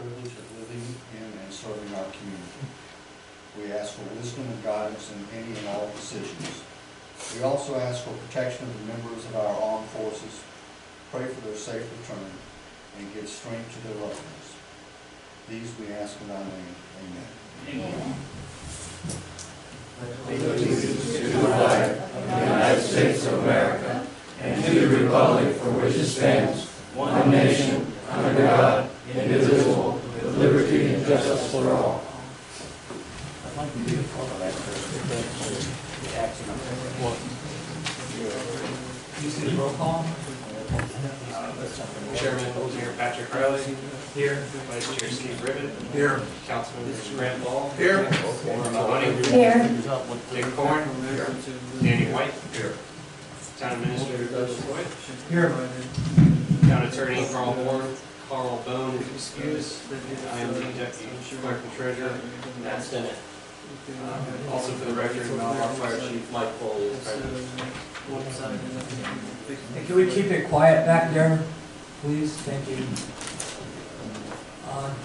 privilege of living in and serving our community. We ask for wisdom and guidance in any and all decisions. We also ask for protection of the members of our armed forces, pray for their safe return, and give strength to their loved ones. These we ask in thy name. Amen. Amen. Allegiance to the flag of the United States of America and to the republic for which it stands, one nation, under God, indivisible, with liberty and justice for all. I'd like to do a part of that the action of You see the roll call? Chairman Mayor Patrick Riley. Here. Vice Chair Steve Ribbon. Here. Councilmember Grant Ball. Here. Laura Mahoney. Here. Dick Corn. Danny White. Here. Town Administrator Douglas Lloyd. Here. Town Attorney Carl Bone is excused. I am the Deputy Clerk and Treasurer, Matt Stinnett. Also for the record, Malabar Fire Chief Mike Foley is present. Hey, can we keep it quiet back there, please? Thank you.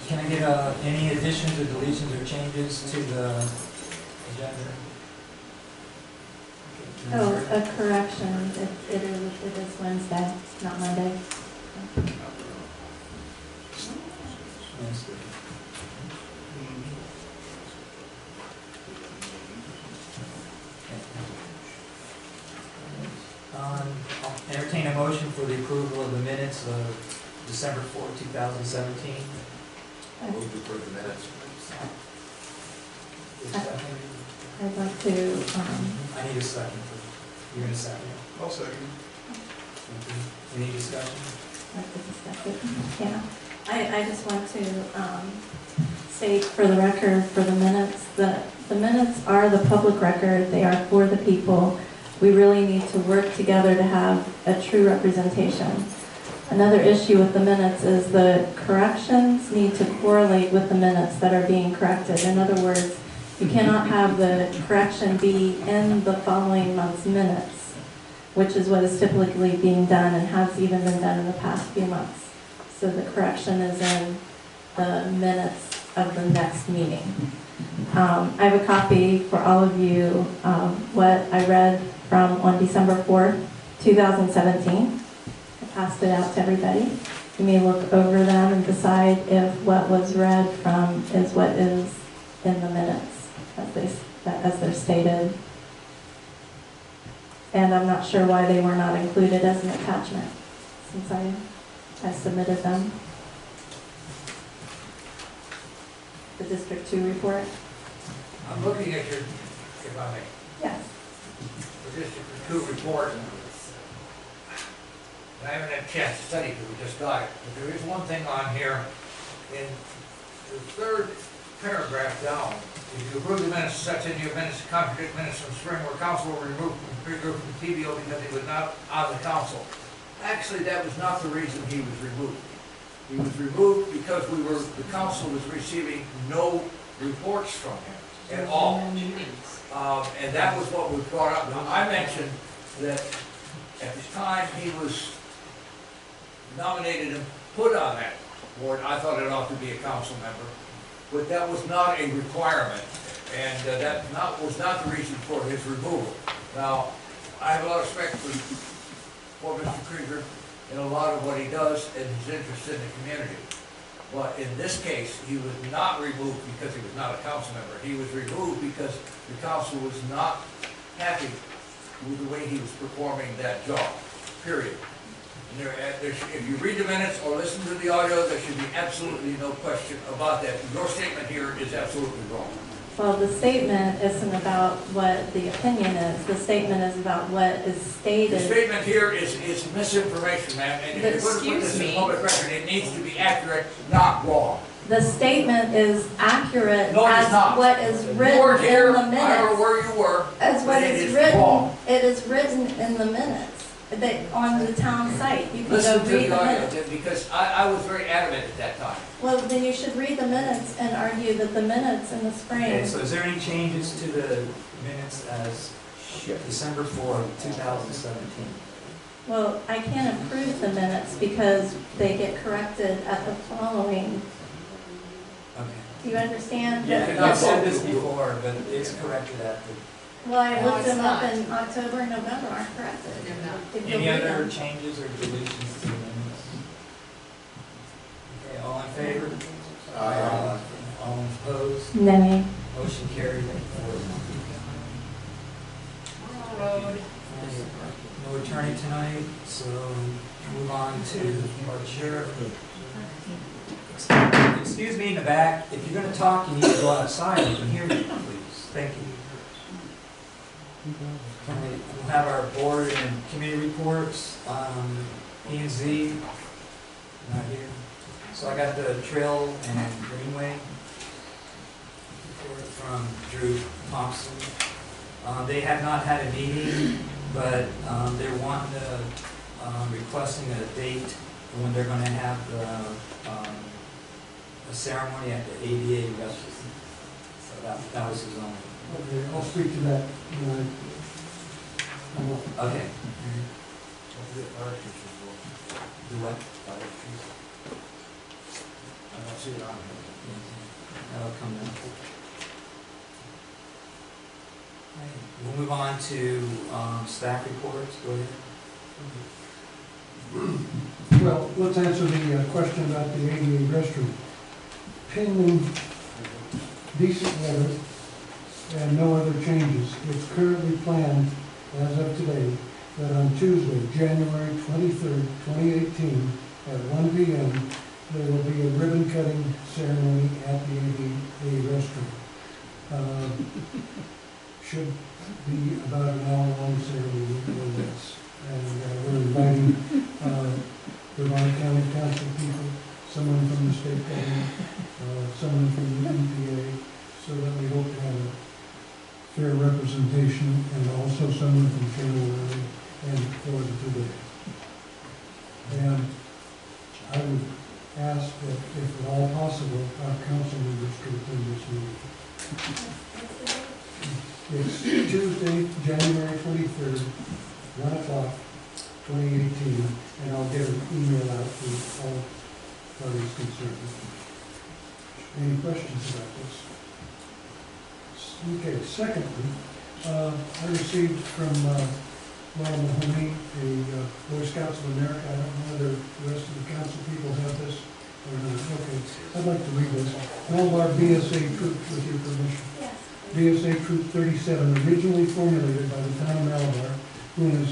Can I get any additions or deletions or changes to the agenda? Oh, a correction. It is Wednesday, not Monday. Wednesday. I'll entertain a motion for the approval of the minutes of December 4, 2017. I- Move to approve the minutes. I'd like to, I need a second. You're going to second? I'll second. Any discussion? like to discuss it. Yeah. I just want to state for the record, for the minutes, that the minutes are the public record. They are for the people. We really need to work together to have a true representation. Another issue with the minutes is the corrections need to correlate with the minutes that are being corrected. In other words, you cannot have the correction be in the following month's minutes, which is what is typically being done and has even been done in the past few months. So the correction is in the minutes of the next meeting. I have a copy for all of you of what I read from on December 4th, 2017. I passed it out to everybody. You may look over them and decide if what was read from is what is in the minutes as they're stated. And I'm not sure why they were not included as an attachment since I submitted them. The District 2 report? I'm looking at your, if I may, Yes. the District 2 report. I haven't had a chance to study it, we just got it. But there is one thing on here, in the third paragraph down, if you approve the minutes, such in your minutes to contradict minutes from spring where council were removed from TBO because he was not on the council. Actually, that was not the reason he was removed. He was removed because the council was receiving no reports from him at all. And that was what was brought up. Now, I mentioned that at the time he was nominated and put on that board, I thought it ought to be a council member, but that was not a requirement, and that was not the reason for his removal. Now, I have a lot of respect for Mr. Krieger and a lot of what he does and his interest in the community. But in this case, he was not removed because he was not a council member. He was removed because the council was not happy with the way he was performing that job, period. And if you read the minutes or listen to the audio, there should be absolutely no question about that. Your statement here is absolutely wrong. Well, the statement isn't about what the opinion is. The statement is about what is stated. The statement here is misinformation, ma'am, and if you're going to put this in public record, it needs to be accurate, not wrong. The statement is accurate No, it's as not. what is You written weren't here, in the I don't know minutes. where you were, As what but it is is written, wrong. it is written in the minutes on the town site. You can Listen go to read the the audio, minutes. because I was very adamant at that time. Well, then you should read the minutes and argue that the minutes in the spring. Okay, so is there any changes to the minutes as December 4, 2017? Well, I can't approve the minutes because they get corrected at the following Do you understand? Yeah, I've said this before, but it's corrected at the. Well, I No, looked it's them up not. in October and November, aren't corrected. They're not. If you'll Any read other them. changes or deletions to the minutes? Okay, all in favor? Aye. All opposed? Nay. Motion carried. Road. No attorney tonight, so move on to our sheriff. Excuse me in the back, if you're gonna talk, you need to go outside, I can hear you, please. Thank you. We'll have our board and committee reports, E and Z, not here. So I got the trail and greenway report from Drew Thompson. They have not had a meeting, but they're wanting to, requesting a date when they're gonna have a ceremony at the ADA restroom. So that was his only. Okay, I'll speak to that. Okay. Do what? I don't see it on here. That'll come down. We'll move on to staff reports. Go ahead. Well, let's answer the question about the ADA restroom. Pending decent weather and no other changes, it's currently planned, as of today, that on Tuesday, January 23rd, 2018, at 1 p.m., there will be a ribbon cutting ceremony at the ADA restroom. Should be about an hour-long ceremony or less. And we're inviting Brevard County Council people, someone from the state government, someone from the EPA, so that we hope to have a fair representation, and also someone from Channel 9 and Florida Today. And I would ask that, if at all possible, our council members to attend this meeting. It's Tuesday, January 23rd, 1 o'clock, 2018, and I'll get an email out to all parties concerned. Any questions about this? Okay, secondly, I received from Laura Mahoney, a Boy Scouts of America. I don't know whether the rest of the council people have this or not. Okay, I'd like to read this. Malabar BSA troops, with your permission. Yes. BSA Troop 37, originally formulated by the town of Malabar, who has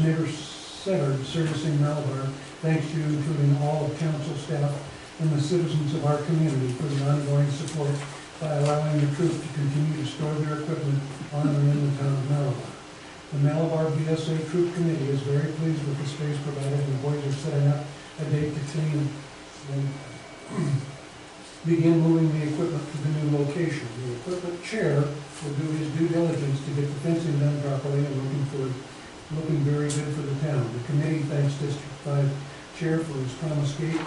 never severed servicing Malabar, thanks to you, including all of council staff and the citizens of our community, for the ongoing support by allowing the troop to continue to store their equipment on and in the town of Malabar. The Malabar BSA Troop Committee is very pleased with the space provided, and the boys are setting up a date to clean and begin moving the equipment to the new location. The equipment chair will do his due diligence to get the fencing done properly and looking very good for the town. The committee thanks District 5 Chair for his promised gate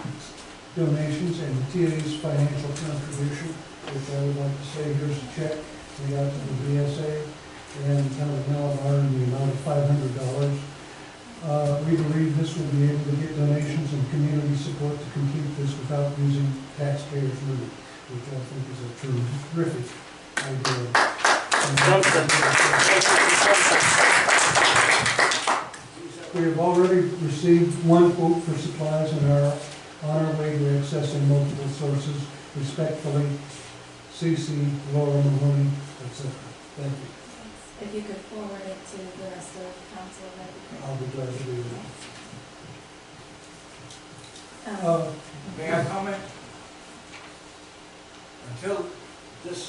donations and the TA's financial contribution, which I would like to say, here's a check we got to the BSA and the town of Malabar in the amount of $500. We believe this will be able to get donations and community support to complete this without using taxpayers' money, which I think is a terrific idea. We have already received one quote for supplies and are on our way to accessing multiple sources. Respectfully, CC, Laura Mahoney, etc. Thank you. If you could forward it to the rest of the council, that'd be great. I'll be glad to do that. May I comment? Until this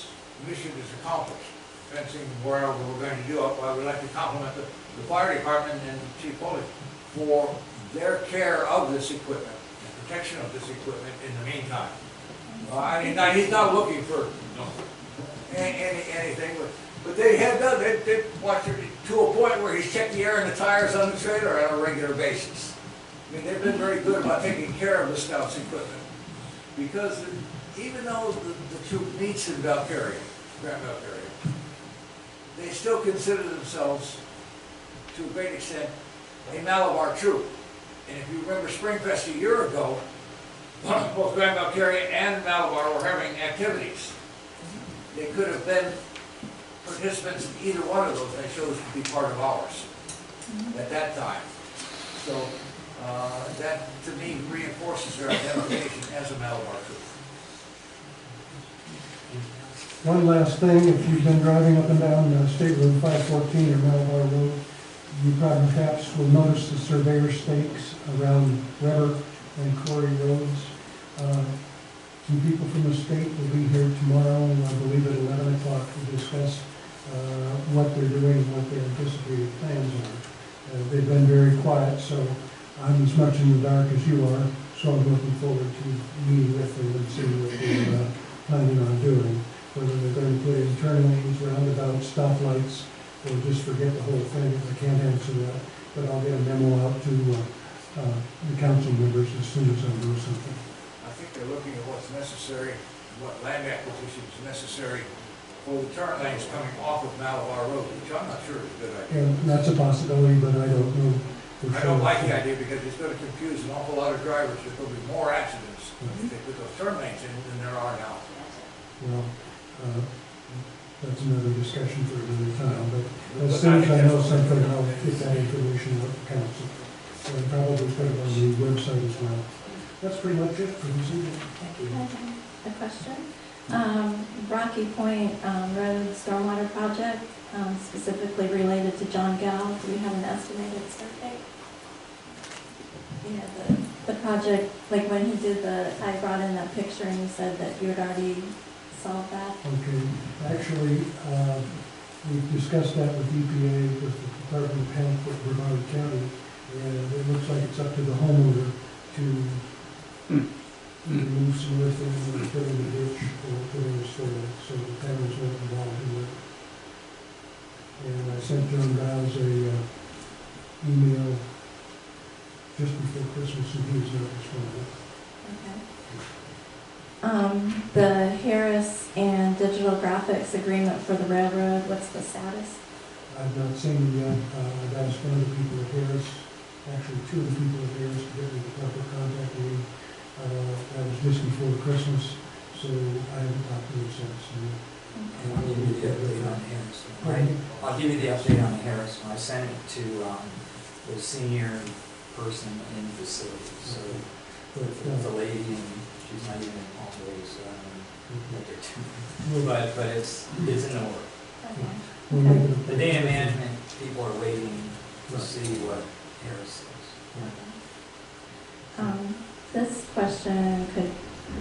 mission is accomplished, fencing wherever we're going to do it, I would like to compliment the fire department and Chief Foley for their care of this equipment, and protection of this equipment in the meantime. I mean, now, he's not looking for anything, but they have done, they watched it to a point where he's checked the air and the tires on the trailer on a regular basis. I mean, they've been very good about taking care of the Scouts equipment. Because even though the troop meets in Valkyria, Grand Valkyria, they still consider themselves, to a great extent, a Malabar troop. And if you remember Springfest a year ago, both Grand Valkyria and Malabar were having activities. They could have been participants in either one of those, and they chose to be part of ours at that time. So that, to me, reinforces their identification as a Malabar troop. One last thing, if you've been driving up and down State Road 514 or Malabar Road, you probably perhaps will notice the surveyor stakes around Weber and Corey roads. Some people from the state will be here tomorrow, I believe at 11 o'clock, to discuss what they're doing and what their anticipated plans are. They've been very quiet, so I'm as much in the dark as you are, so I'm looking forward to meeting with them and seeing what they're planning on doing. Whether they're going to put in turn lanes, roundabouts, stoplights, or just forget the whole thing, I can't answer that. But I'll get a memo out to the council members as soon as I know something. I think they're looking at what's necessary, what land acquisition is necessary for the turn lanes coming off of Malabar Road, which I'm not sure is a good idea. And that's a possibility, but I don't know for sure. I don't like the idea because it's going to confuse an awful lot of drivers. There's going to be more accidents if they put those turn lanes in than there are now. Well, that's another discussion for another time, but as soon as I know something, I'll get that information out to council. And probably put it on the website as well. That's pretty much it for this evening. A question? Rocky Point Road Stormwater Project, specifically related to John Gal, do we have an estimated start date? Yeah, the project, like when he did I brought in that picture and you said that you had already solved that. Okay, actually, we've discussed that with EPA, with the Department of Health of Brevard County, and it looks like it's up to the homeowner to remove some earth and put in a ditch or put in a soil, so the town's not involved in it. And I sent John Giles a email just before Christmas, and he was not responding. Okay. The Harris and digital graphics agreement for the railroad, what's the status? I've not seen him yet. I've asked one of the people at Harris, actually two of the people at Harris, to get me the proper contact name. That was just before Christmas, so I haven't talked to him since. And I'll give you the update on Harris. Right? I'll give you the update on Harris. I sent it to the senior person in the facility. So the lady, and she's not even in all ways, what they're doing. But it's in the work. Okay. The data management people are waiting to see what Harris says. This question could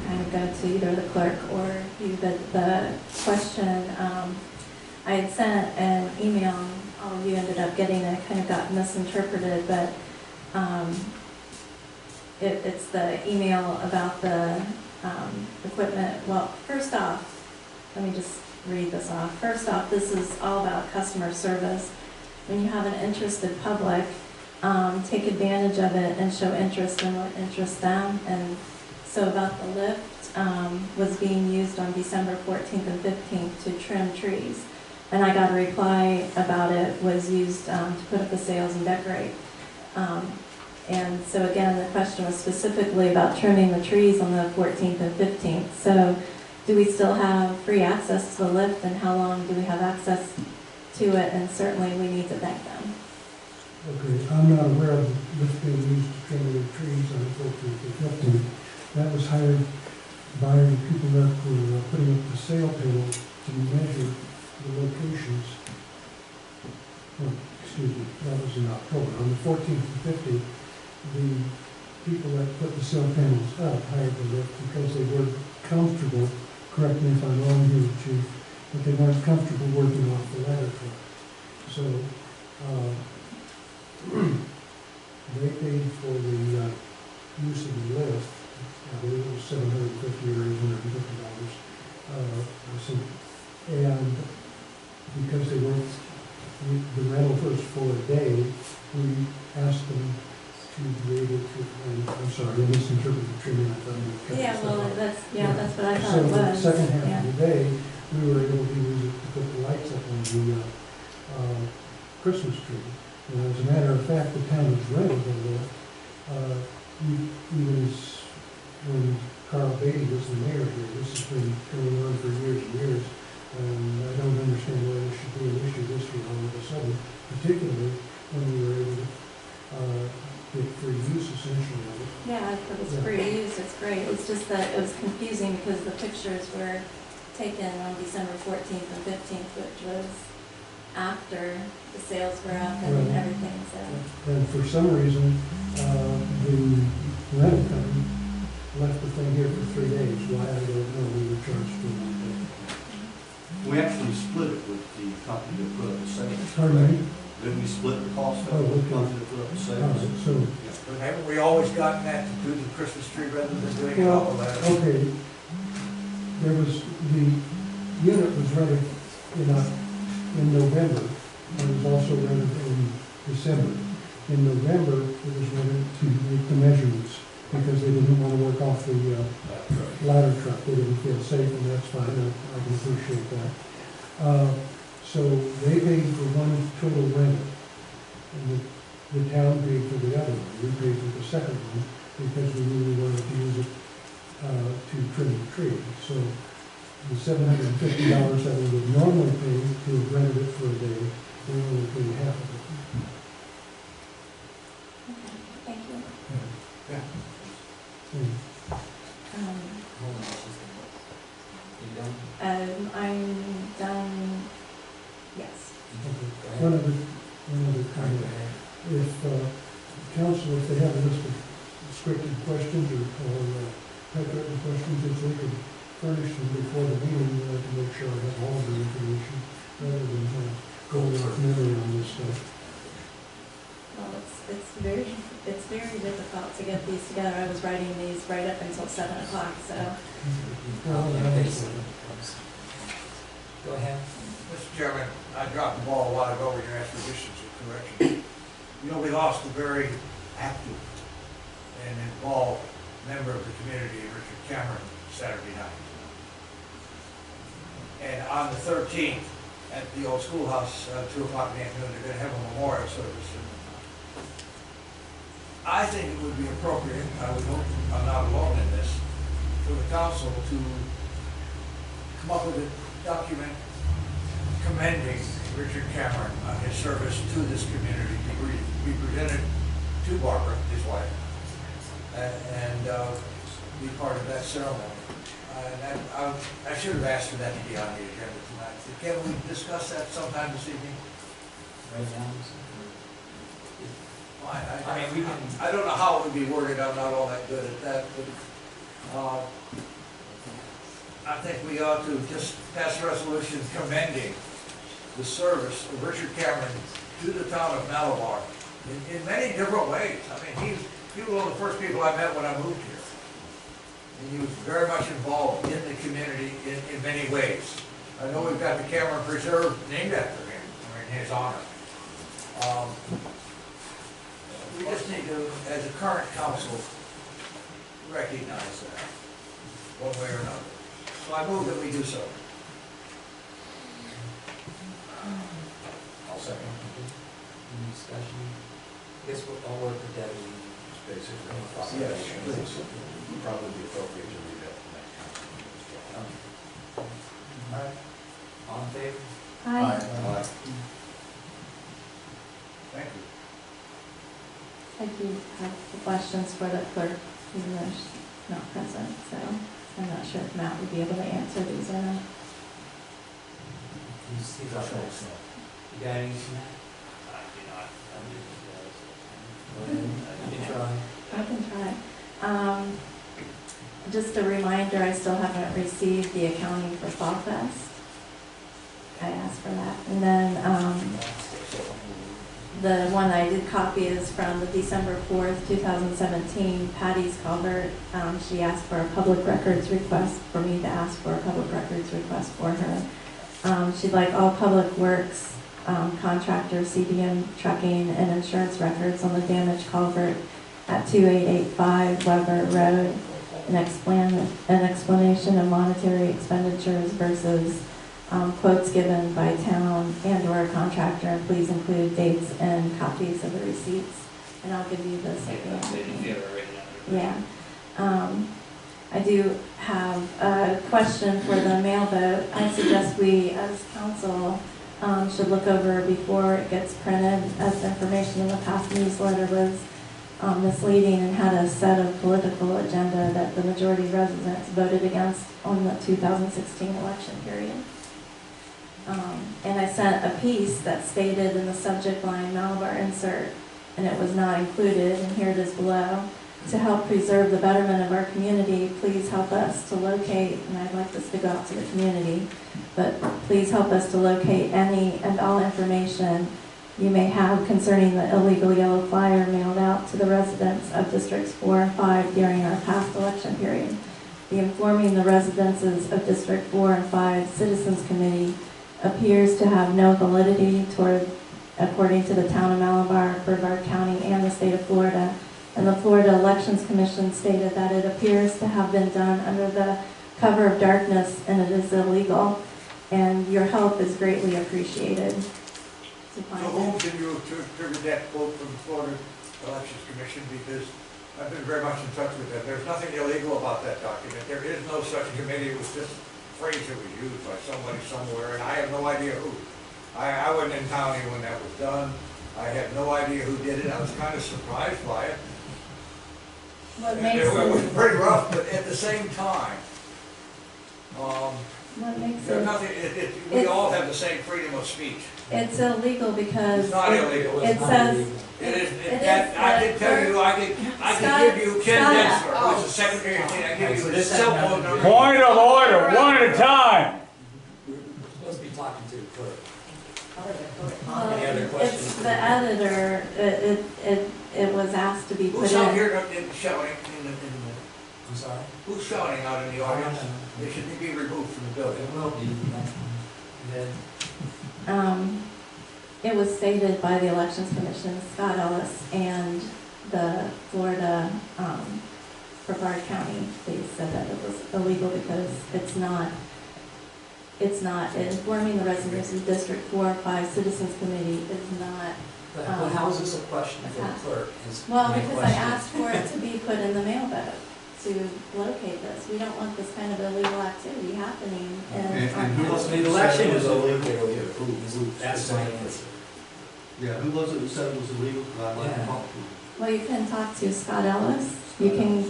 kind of go to either the clerk or you, but the question, I had sent an email, all of you ended up getting it, kind of got misinterpreted, but it's the email about the equipment. Well, first off, let me just read this off. First off, this is all about customer service. When you have an interested public, take advantage of it and show interest in what interests them. And so about the lift was being used on December 14th and 15th to trim trees. And I got a reply about it was used to put up the sails and decorate. And so again, the question was specifically about trimming the trees on the 14th and 15th. So do we still have free access to the lift, and how long do we have access to it? And certainly we need to thank them. Okay, I'm not aware of the lift being used to trim the trees on the 14th and 15th. That was hired by the people that were putting up the sail panel to measure the locations. Oh, excuse me, that was in October. On the 14th and 15th, the people that put the sail panels up hired the lift because they weren't comfortable, correct me if I'm wrong here, Chief, but they weren't comfortable working off the ladder truck. So, they paid for the use of the lift. I believe it was $750 or $850. And because they weren't, the rental was for a day, we asked them to be able to, I'm sorry, I misinterpreted the trimming. I thought you kept Yeah, the well, stuff that's what I thought So it the was. second half Yeah. of the day, we were able to use it to put the lights up on the Christmas tree. And as a matter of fact, the town has rented the lift, even as when Carl Beatty was the mayor here. This has been going on for years and years. And I don't understand why this should be an issue this year all of a sudden, particularly when we were able to get free use essentially of it. Yeah, if it was free use, it's great. It's just that it was confusing because the pictures were taken on December 14th and 15th, which was after the sales were up and Right. everything, so. And for some reason, the rental company left the thing here for 3 days. Why, I don't know. We were charged for that. We actually split it with the company that put up the sales. Pardon me? Then we split the cost Oh, of the okay. company that put up the All sales. right, so, But haven't we always gotten that to do the Christmas tree rather than doing it all well, that? okay. There was, the unit was rented in November, and it was also rented in December. In November, it was rented to make the measurements, because they didn't want to work off the ladder truck. They didn't feel safe, and that's fine, I can appreciate that. So they paid for one total rental, and the town paid for the other one. We paid for the second one, because we really wanted to use it to trim the tree. So the $750 that we would normally pay to have rented it for a day, we only paid half of it. Okay, thank you. And Hold on, she's gonna- You done? I'm done, yes. Go One ahead. other Go comment. ahead. If council, if they have a list of scripted questions or typewritten questions, if they could furnish them before the meeting, we have to make sure I have all the information, rather than going off memory on this stuff. Well, it's very difficult to get these together. I was writing these right up until 7 o'clock, so. Well, Yeah, I basically. understand. Go ahead. Mr. Chairman, I dropped the ball a while ago when you asked for additions or corrections. You know, we lost a very active and involved member of the community, Richard Cameron, Saturday night. And on the 13th, at the old schoolhouse, 2 o'clock in the afternoon, they're gonna have a memorial service. And I think it would be appropriate, I would hope I'm not alone in this, for the council to come up with a document commending Richard Cameron on his service to this community, to be presented to Barbara, his wife, and be part of that ceremony. And I should have asked for that to be on the agenda tonight. Can we discuss that sometime this evening? Right now. I mean, we can. I don't know how it would be worded, I'm not all that good at that, but I think we ought to just pass a resolution commending the service of Richard Cameron to the town of Malabar in many different ways. I mean, he was one of the first people I met when I moved here. And he was very much involved in the community in many ways. I know we've got the Cameron Preserve named after him, or in his honor. We just need to, as a current council, recognize that, one way or another. So I move that we do so. I'll second. Any discussion? I guess I'll work with Debbie. Basically, Yes, proclamation, please. would probably be appropriate to read that next time. All right. All in favor? Hi. Thank you. I do have questions for the clerk, even though she's not present, so I'm not sure if Matt would be able to answer these or not. He's up next. You got anything, Matt? You can try. I can try. Just a reminder, I still haven't received the accounting for Fall Fest. I asked for that. And then, the one I did copy is from the December 4th, 2017, Patty's Culvert. She asked for a public records request, for me to ask for a public records request for her. She'd like all public works, contractor, CDM trucking, and insurance records on the damaged culvert at 2885 Weber Road. An explanation of monetary expenditures versus quotes given by town and or contractor, and please include dates and copies of the receipts. And I'll give you this again. Yeah. I do have a question for the mail vote. I suggest we, as council, should look over before it gets printed, as information in the past newsletter was misleading and had a set of political agenda that the majority of residents voted against on the 2016 election period. And I sent a piece that stated in the subject line, Malabar insert, and it was not included, and here it is below. To help preserve the betterment of our community, please help us to locate, and I'd like this to go out to the community, but please help us to locate any and all information you may have concerning the illegal yellow flyer mailed out to the residents of Districts 4 and 5 during our past election period. The Informing the Residences of District 4 and 5 Citizens Committee appears to have no validity according to the Town of Malabar, Brevard County, and the state of Florida. And the Florida Elections Commission stated that it appears to have been done under the cover of darkness and it is illegal. And your help is greatly appreciated. So whom did you attribute that quote from the Florida Elections Commission? Because I've been very much in touch with them. There's nothing illegal about that document. There is no such committee. It was just a phrase that was used by somebody somewhere, and I have no idea who. I wasn't in county when that was done. I had no idea who did it. I was kind of surprised by it. What It makes was it, pretty rough, but at the same time, what makes there's it, nothing, we all have the same freedom of speech. it's illegal because It's not illegal. it says, It is, It that, is, I can tell you, I can give you Ken Scott- Densler, who's the Secretary of State, I give you his cell phone number. Point of order, one at a time. We're supposed to be talking to the clerk. well, Any other it's questions? the editor, it was asked to be put Who's out in. here shouting I'm sorry? who's shouting out in the audience? They should be removed from the building. It will be, then, It was stated by the Elections Commission, Scott Ellis, and the Florida, Brevard County, they said that it was illegal because it's not informing the residents of District 4 or 5 Citizens Committee is not, but how is this a question for the clerk? Is well, my because I question. asked for it to be put in the mail vote to locate this. We don't want this kind of illegal activity happening in our And who county. was The election is illegal? That's my answer. Yeah, who was it who said it was illegal? 'Cause I'd like to Yeah. talk to him. Well, you can talk to Scott Ellis. You can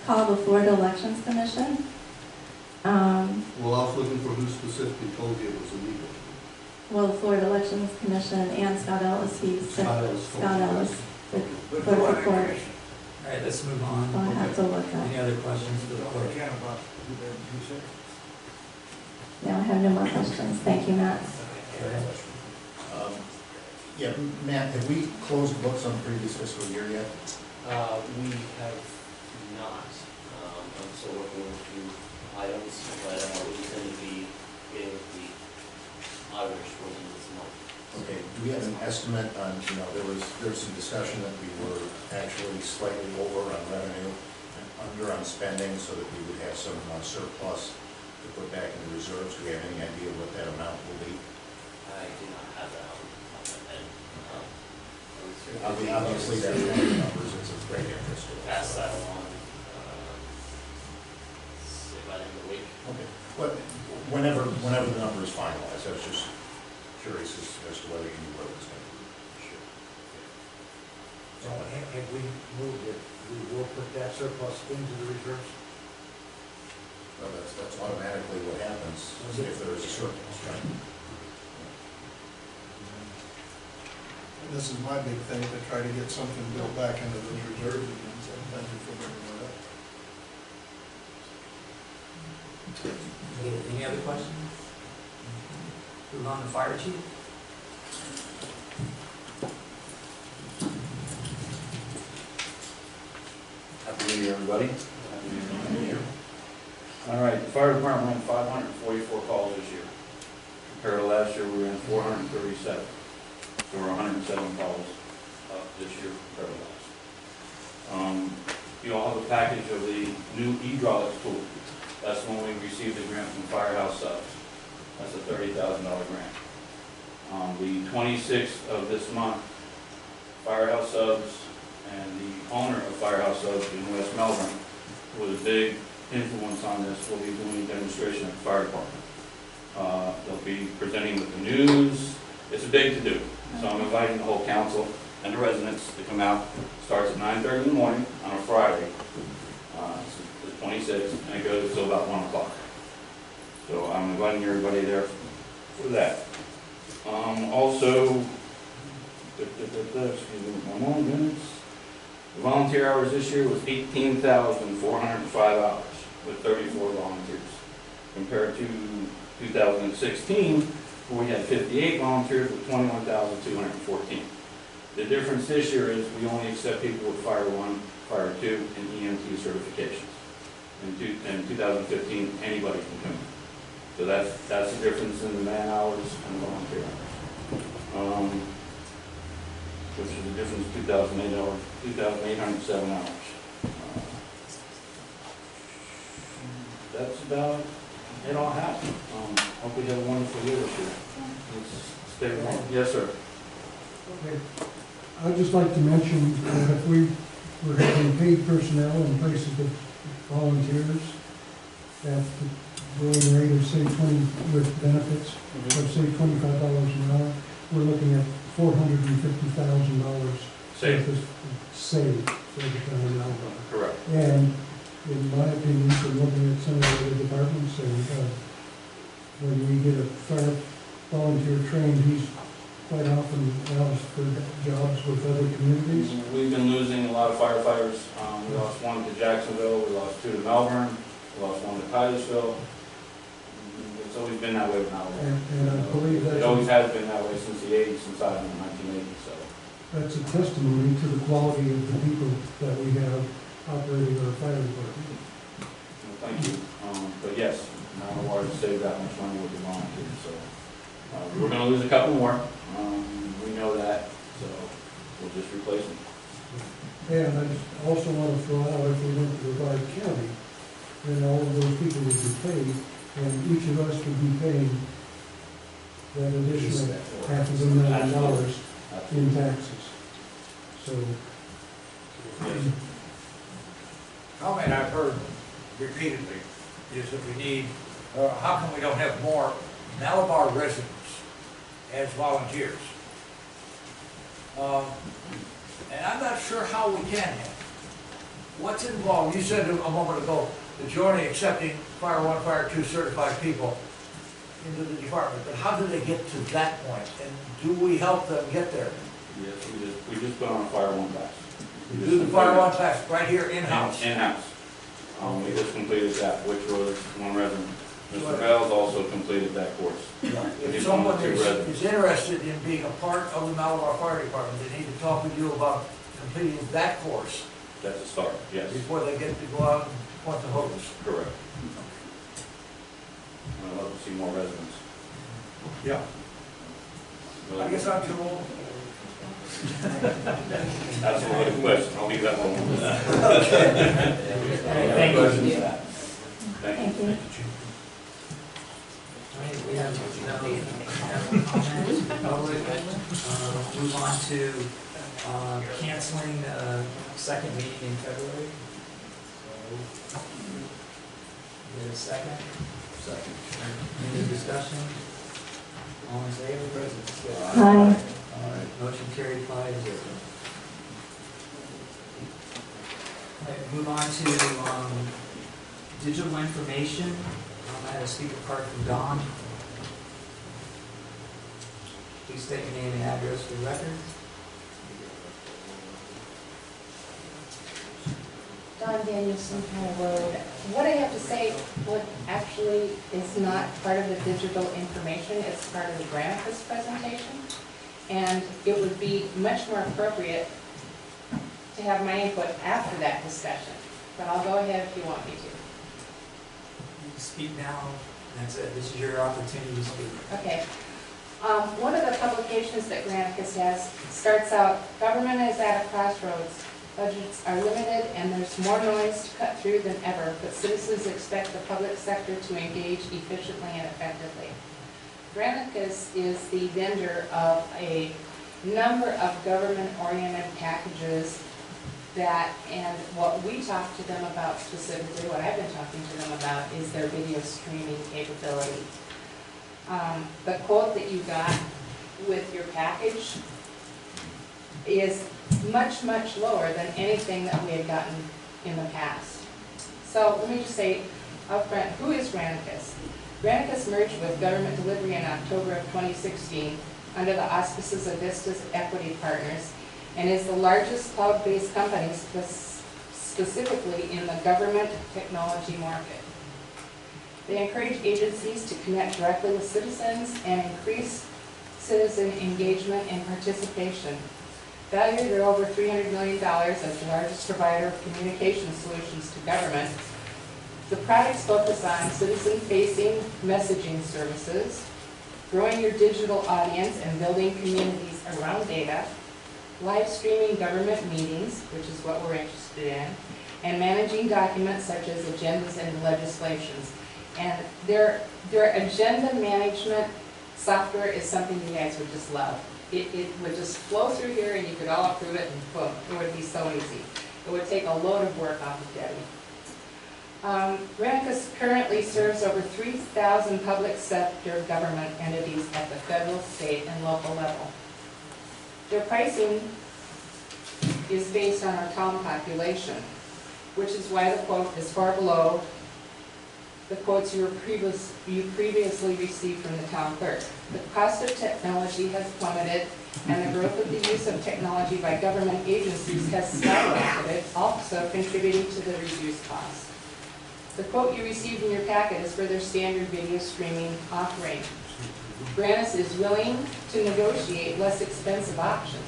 call the Florida Elections Commission. Well, I was looking for who specifically told you it was illegal. Well, the Florida Elections Commission and Scott Ellis, Scott Ellis. Scott Ellis, the But clerk who of on court. information? All right, let's move So on. I have to look Any up. other questions for the clerk? Again, about who said? No, I have no more questions. Thank you, Matt. Go ahead. Yeah, Matt, have we closed books on the previous fiscal year yet? We have not. I'm still working with a few items, but we intend to be getting with the auditors for them this month. Okay, do we have an estimate on, there was some discussion that we were actually slightly over on revenue and under on spending so that we would have some surplus to put back in the reserves. Do we have any idea what that amount will be? I do not have that on my head. Obviously, that's one of the numbers that's of great interest to us. Pass that along, say by the end of the week. Okay, but whenever the number is finalized, I was just curious as to whether you knew what it was going to be. Sure. So if we moved it, we will put that surplus into the reserves? Well, that's automatically what happens if there is a surplus, right? This is my big thing, to try to get something built back into those reserves again, so thank you for bringing that up. Any other questions? Move on to fire chief. Happy New Year, everybody. All right, the fire department had 544 calls this year. Compared to last year, we were in 437. So we're 107 calls up this year compared to last. You all have a package of the new hydraulics tool. That's when we received the grant from Firehouse Subs. That's a $30,000 grant. The 26th of this month, Firehouse Subs and the owner of Firehouse Subs in West Melbourne with a big influence on this, will be doing a demonstration at the fire department. They'll be presenting with the news. It's a big to-do. So I'm inviting the whole council and the residents to come out. Starts at 9:30 in the morning on a Friday, it's the 26th, and it goes till about 1 o'clock. So I'm inviting everybody there for that. Also, excuse me, 1 more minute. The volunteer hours this year was 18,405 hours with 34 volunteers, compared to 2016, where we had 58 volunteers with 21,214. The difference this year is we only accept people with Fire 1, Fire 2, and EMT certifications. In 2015, anybody can come in. So that's the difference in the man hours and the volunteer hours. Which is the difference 2,807 hours. That's about it all happened. Hope we have a wonderful year this year. Let's stay warm. Yes, sir. Okay. I'd just like to mention that if we were having paid personnel in place of the volunteers at the going rate of say 20 with benefits, of say $25 an hour, we're looking at $450,000 saved for the town of Alva. Correct. And in my opinion, from looking at some of the other departments, and when we get a fire volunteer trained, he's quite often asked for jobs with other communities. We've been losing a lot of firefighters. We lost one to Jacksonville, we lost 2 to Melbourne, we lost 1 to Titusville. It's always been that way with Malibu. And I believe It always has been that way since the 80s, since I've been in 1980, so. that's a testimony to the quality of the people that we have operating our fire department. Well, thank you. But yes, now the water saved that much money with the volunteers, so. We're gonna lose a couple more. We know that, so we'll just replace them. And I just also want to throw out, if we went to Brevard County, then all of those people would be paid, and each of us would be paying that additional $500,000 in taxes. So, Comment I've heard repeatedly is that we need, how come we don't have more Malabar residents as volunteers? And I'm not sure how we can have. What's involved? You said a moment ago, the journey accepting Fire 1, Fire 2 certified people into the department, but how do they get to that point? And do we help them get there? Yes, we just put on a Fire 1 class. We do the Fire 1 class right here in-house? In-house. We just completed that, which was one resident. Mr. Bell's also completed that course. If someone is interested in being a part of the Malabar Fire Department, they need to talk with you about completing that course That's a start, yes. before they get to go out and point the hose. Correct. I'd love to see more residents. Yeah. I guess I'm too old. That's a loaded question. I'll leave that one. Thank you. Thank you. All right, we have no comments, public. Move on to canceling second meeting in February. So, get a second? Second. Any discussion? All in favor? Aye. Motion carried 5-0. Move on to digital information. I have a speaker card from Don. Please state your name and address for the record. Don Danielson, High Road. What I have to say, what actually is not part of the digital information, it's part of the Granicus presentation. And it would be much more appropriate to have my input after that discussion. But I'll go ahead if you want me to. You can speak now. That's it. This is your opportunity to speak. Okay. One of the publications that Granicus has starts out, government is at a crossroads. Budgets are limited and there's more noise to cut through than ever, but citizens expect the public sector to engage efficiently and effectively. Granicus is the vendor of a number of government-oriented packages that, and what we talked to them about specifically, what I've been talking to them about, is their video streaming capability. The quote that you got with your package is much, much lower than anything that we had gotten in the past. So let me just say upfront, who is Granicus? Granicus merged with Government Delivery in October of 2016 under the auspices of Vista's Equity Partners, and is the largest cloud-based company specifically in the government technology market. They encourage agencies to connect directly with citizens and increase citizen engagement and participation. Valued at over $300 million as the largest provider of communication solutions to government, the products focus on citizen-facing messaging services, growing your digital audience and building communities around data, live streaming government meetings, which is what we're interested in, and managing documents such as agendas and legislations. And their agenda management software is something you guys would just love. It would just flow through here and you could all approve it and boom, it would be so easy. It would take a load of work off of Debbie. Granicus currently serves over 3,000 public sector government entities at the federal, state, and local level. Their pricing is based on our town population, which is why the quote is far below the quotes you previously received from the town clerk. The cost of technology has plummeted, and the growth of the use of technology by government agencies has skyrocketed, also contributing to the reduced cost. The quote you received in your packet is for their standard video streaming offering. Granicus is willing to negotiate less expensive options.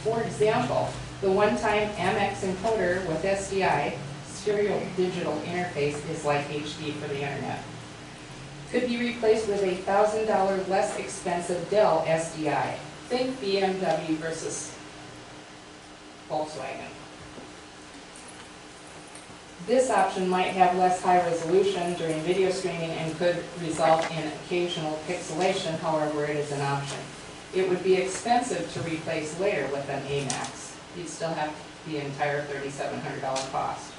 For example, the one-time Amex encoder with SDI, serial digital interface, is like HD for the internet. Could be replaced with a $1,000 less expensive Dell SDI. Think BMW versus Volkswagen. This option might have less high resolution during video streaming and could result in occasional pixelation, however it is an option. It would be expensive to replace later with an AMAX. You'd still have the entire $3,700 cost.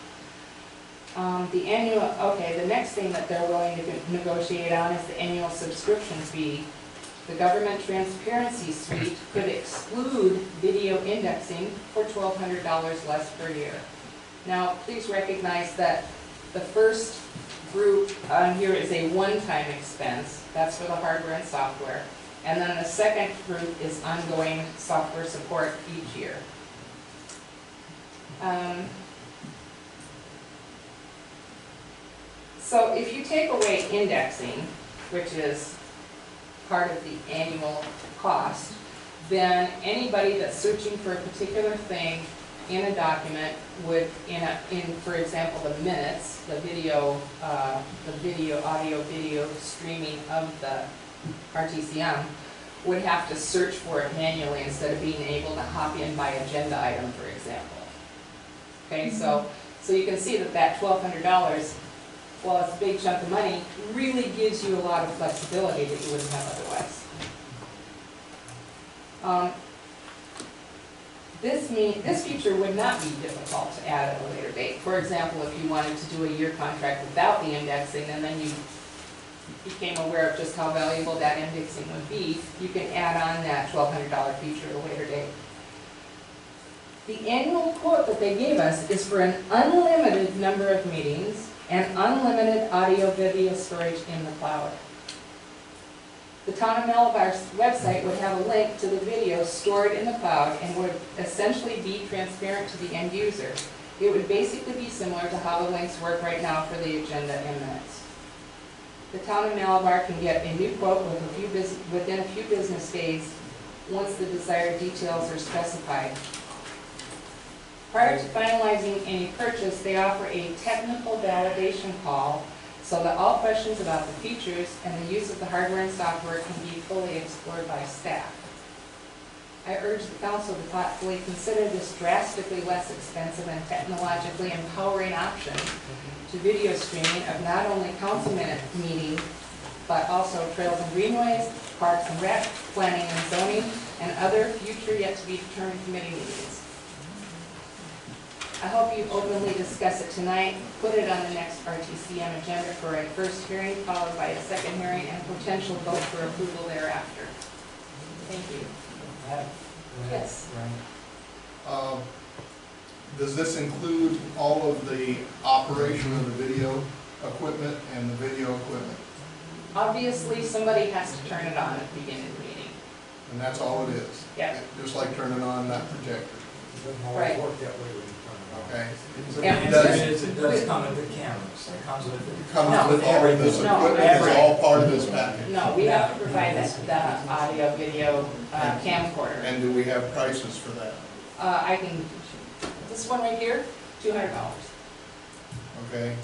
The next thing that they're willing to negotiate on is the annual subscription fee. The Government Transparency Suite could exclude video indexing for $1,200 less per year. Now, please recognize that the first group on here is a one-time expense. That's for the hardware and software. And then the second group is ongoing software support each year. So if you take away indexing, which is part of the annual cost, then anybody that's searching for a particular thing in a document would, for example, the minutes, the audio video streaming of the RTCM, would have to search for it manually instead of being able to hop in by agenda item, for example. Okay, so you can see that $1,200, while it's a big chunk of money, really gives you a lot of flexibility that you wouldn't have otherwise. This feature would not be difficult to add at a later date. For example, if you wanted to do a year contract without the indexing, and then you became aware of just how valuable that indexing would be, you can add on that $1,200 feature at a later date. The annual quote that they gave us is for an unlimited number of meetings and unlimited audio-video storage in the cloud. The Town of Malabar's website would have a link to the video stored in the cloud and would essentially be transparent to the end user. It would basically be similar to how the links work right now for the agenda and minutes. The Town of Malabar can get a new quote within a few business days once the desired details are specified. Prior to finalizing any purchase, they offer a technical validation call so that all questions about the features and the use of the hardware and software can be fully explored by staff. I urge the council to thoughtfully consider this drastically less expensive and technologically empowering option to video streaming of not only council minute meetings, but also trails and greenways, parks and rec, planning and zoning, and other future yet to be determined committee meetings. I hope you openly discuss it tonight, put it on the next RTCM agenda for a first hearing, followed by a second hearing, and potential vote for approval thereafter. Thank you. Yes. Right. Does this include all of the operation of the video equipment and the video equipment? Obviously, somebody has to turn it on at the beginning of the meeting. And that's all it is? Yep. Just like turning on that projector, It doesn't always Right. work that way when you turn it on. okay? Yeah. It does come with the cameras, it comes with It the. comes with all of this No, equipment, it's every- all part of this package? No, we have to provide the audio, video camcorder. And do we have prices for that? I can, this one right here, $200. Okay?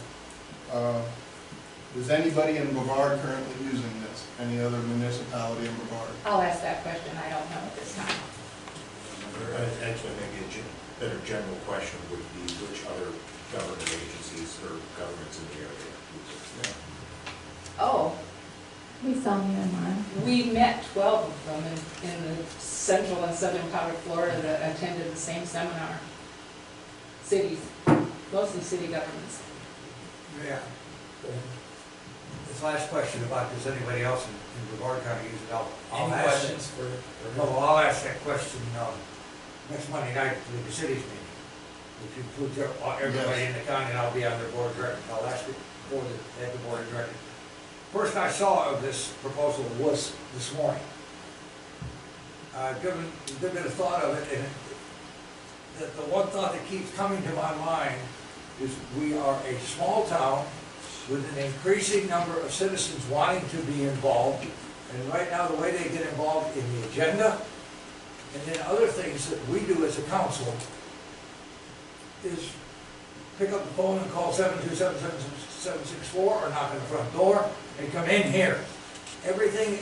Is anybody in Brevard currently using this? Any other municipality in Brevard? I'll ask that question, I don't know at this time. Actually, maybe a better general question would be which other government agencies or governments in the area use it? Oh, We saw you in mine. we met 12 of them in the central and southern part of Florida that attended the same seminar. Cities, mostly city governments. Yeah. This last question about does anybody else in Brevard County use it, I'll Any ask questions for? Well, I'll ask that question, next Monday night at the city's meeting, which includes everybody in the county, and I'll be on their board of directors. I'll ask it for the board of directors. First I saw of this proposal was this morning. Given a good bit of thought of it, and the one thought that keeps coming to my mind is we are a small town with an increasing number of citizens wanting to be involved. And right now, the way they get involved in the agenda, and then other things that we do as a council, is pick up the phone and call 727-7764 or knock on the front door and come in here. Everything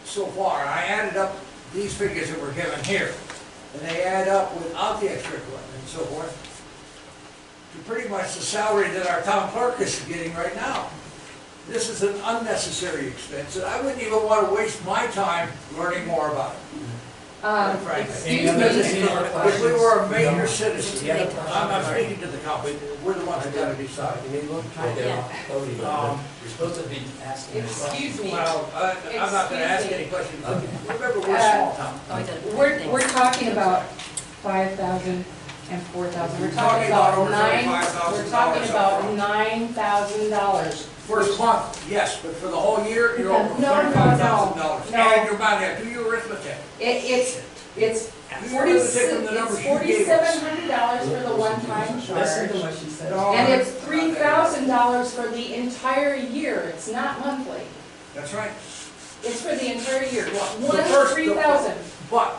so far, and I added up these figures that were given here, and they add up without the extra equipment and so forth, to pretty much the salary that our town clerk is getting right now. This is an unnecessary expense, and I wouldn't even want to waste my time learning more about it. Excuse Any me, other If we were a major questions? citizen, Yeah. I'm not speaking to the council, we're the ones that gotta decide. Yeah. You're supposed to be asking. excuse me. Well, I'm not gonna ask any questions. Okay. Remember, we're a small town. We're talking about 5,000 and 4,000. We're We're talking talking about about over nine, $35,000 we're talking about $9,000. First month, yes, but for the whole year, you're over No, no, no, $35,000. no. And you're about to do your arithmetic. It's You were able to take from the numbers you gave us. $4,700 for the one-time Listen to charge. what she said. No. And it's $3,000 for the entire year. It's not monthly. That's right. It's for the entire year. The One, first- 3,000. But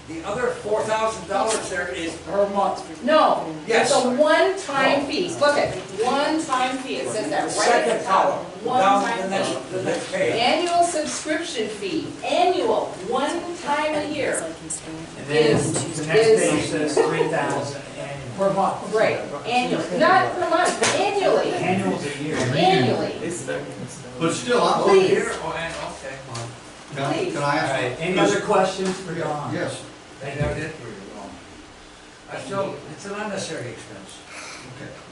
the other $4,000 there is per month. No, Yes. it's a one-time fee. Look at, one-time fee. It says that right at Second the top. column, down to One-time the fee. next page. Annual subscription fee, annual, one time a year. And then Is- the next is- page says 3,000 annual. Per month. Right, annually, not per month, annually, Annual's a year. annually. But still, I'm, Please. Here, oh, and, okay. can I All right, ask? any other questions for Don? Yes, They never did for you, I still, it's an unnecessary expense.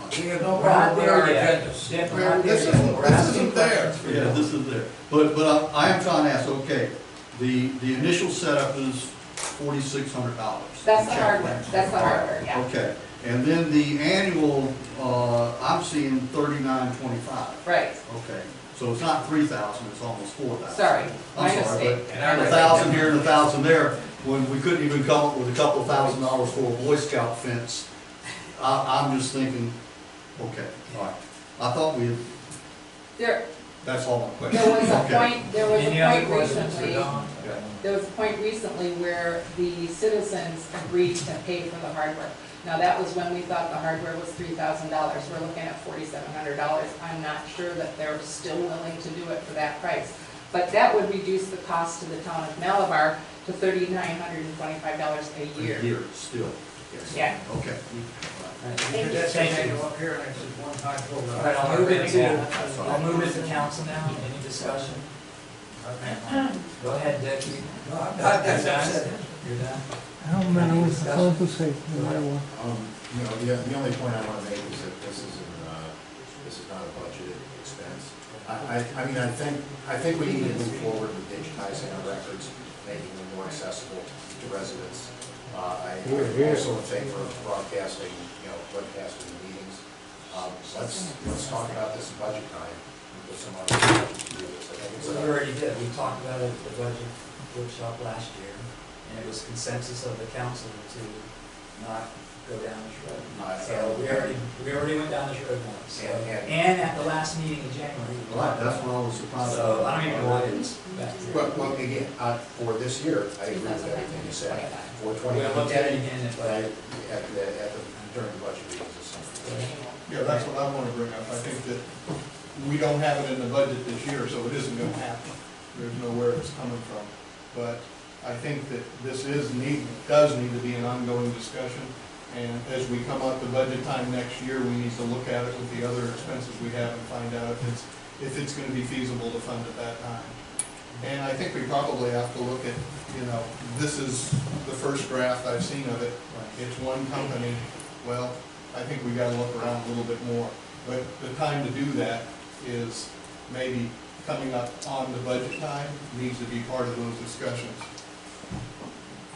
okay. We have no We're not problem with our there yet. agendas. Jeff, we're not there This yet. isn't, We're this asking isn't there. questions for Yeah, Don. this is there. But I am trying to ask, okay, the initial setup is $4,600. That's the hardware, that's the hardware, yeah. Okay, and then the annual, I'm seeing $39.25. Right, Okay, so it's not 3,000, it's almost 4,000. sorry, my I'm sorry, mistake. but and 1,000 here and 1,000 there, when we couldn't even come up with a couple $1,000 for a Boy Scout fence. I'm just thinking, okay, all right. I thought we, There, that's all my question. there was a Okay. point, there was Any a other point questions for recently, Don? there was a point recently where the citizens agreed to pay for the hardware. Now, that was when we thought the hardware was $3,000. We're looking at $4,700. I'm not sure that they're still willing to do it for that price. But that would reduce the cost to the town of Malabar to $3,925 a year. A year, still, yes. Yeah. Okay. Thank you. That's Thank saying you. up here, and it's just one time. All right, I'll move it to council now. Any discussion? Go ahead, Dick. No, I'm not, that's it. You're done? I don't remember what Discussion? I was supposed to say, no matter what. You know, the only point I want to make is that this is not a budgeted expense. I mean, I think we need to move forward with digitizing our records, making them more accessible to residents. I'm also in favor of broadcasting, webcasting meetings. Let's talk about this in budget time, and put some other stuff to do this. I think it's We already did, we talked about it at the budget workshop last year, and it was consensus of the council to not go down this road. So we already went down this road once. So- And at the last meeting in January. we Well, talked that's about what I was surprised it. So about. I don't even know why it's back here. Well, again, for this year, I agree with everything you said. For We're gonna look at it again at But budget. during the budget meetings or something. Yeah, that's what I want to bring up. I think that we don't have it in the budget this year, so it isn't going to happen. There's nowhere it's coming from. But I think that this does need to be an ongoing discussion. And as we come up to budget time next year, we need to look at it with the other expenses we have and find out if it's going to be feasible to fund at that time. And I think we probably have to look at, this is the first draft I've seen of it. It's one company. Well, I think we got to look around a little bit more. But the time to do that is maybe coming up on the budget time, needs to be part of those discussions.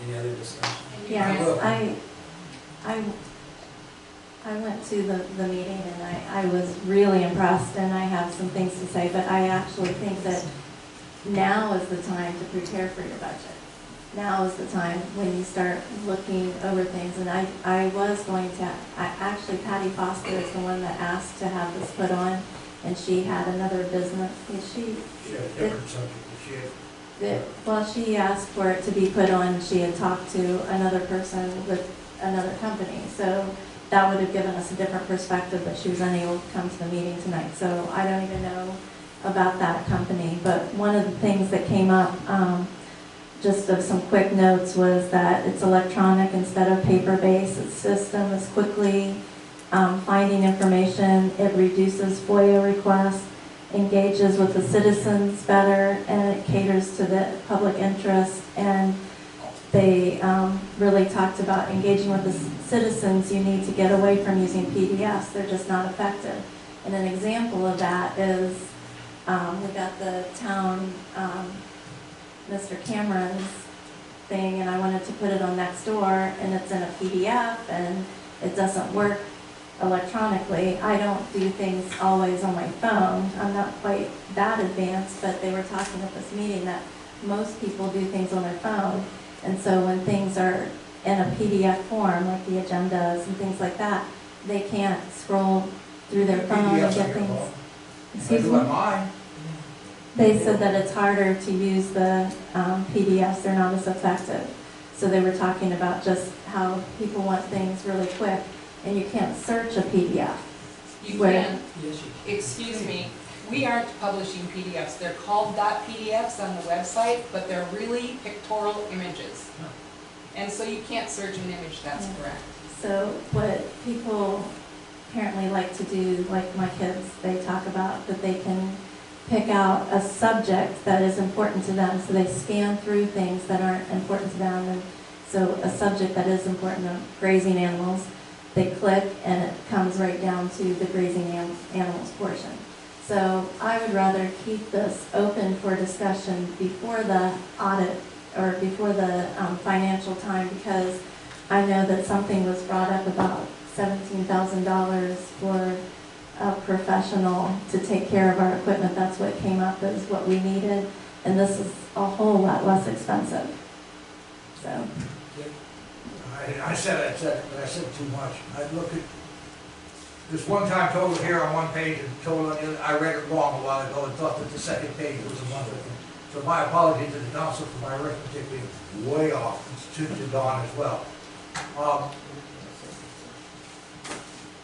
Any other discussion? Yes, I went to the meeting and I was really impressed, and I have some things to say, but I actually think that now is the time to prepare for your budget. Now is the time when you start looking over things, and I was going to, actually Patty Foster is the one that asked to have this put on, and she had another business, She had a different subject, she had. well, she asked for it to be put on, she had talked to another person with another company, so that would have given us a different perspective, but she was unable to come to the meeting tonight, so I don't even know about that company. But one of the things that came up, just of some quick notes, was that it's electronic instead of paper-based. Its system is quickly finding information, it reduces FOIA requests, engages with the citizens better, and it caters to the public interest. And they really talked about engaging with the citizens. You need to get away from using PDFs. They're just not effective. And an example of that is we got the town, Mr. Cameron's thing, and I wanted to put it on Nextdoor, and it's in a PDF, and it doesn't work electronically. I don't do things always on my phone. I'm not quite that advanced, but they were talking at this meeting that most people do things on their phone. And so when things are in a PDF form, like the agendas and things like that, they can't scroll through their phone and get things. Excuse me? Mine. They said that it's harder to use the PDFs, they're not as effective. So they were talking about just how people want things really quick, and you can't search a PDF. You Where- can, Yes, you excuse me, we aren't publishing PDFs. They're called .pdfs on the website, but they're really pictorial images. And so you can't search an image, that's correct. So what people apparently like to do, like my kids, they talk about that they can pick out a subject that is important to them, so they scan through things that aren't important to them. And so a subject that is important to grazing animals, they click and it comes right down to the grazing animals portion. So I would rather keep this open for discussion before the audit or before the financial time, because I know that something was brought up about $17,000 for a professional to take care of our equipment. That's what came up as what we needed, and this is a whole lot less expensive. So, I said too much. I look at this one-time total here on one page and total on the other. I read it wrong a while ago and thought that the second page was a month ago. So my apology to the council for my arithmetic being way off. It's to Dawn as well.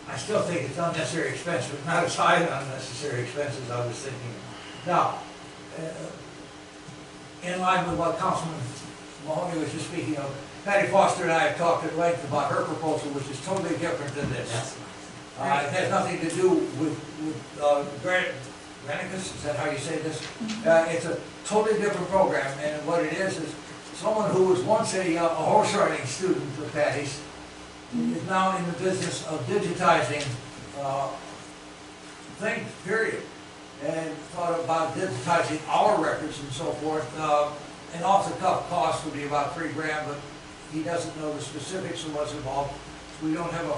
I still think it's unnecessary expense, but not as high an unnecessary expense as I was thinking. Now, in line with what Councilman Mahoney was just speaking of, Patty Foster and I have talked at length about her proposal, which is totally different than this. It has nothing to do with Granicus, is that how you say this? It's a totally different program, and what it is someone who was once a horse riding student of Patty's is now in the business of digitizing things, period. And thought about digitizing our records and so forth. An off-the-cuff cost would be about $3 grand, but he doesn't know the specifics of what's involved. So we don't have a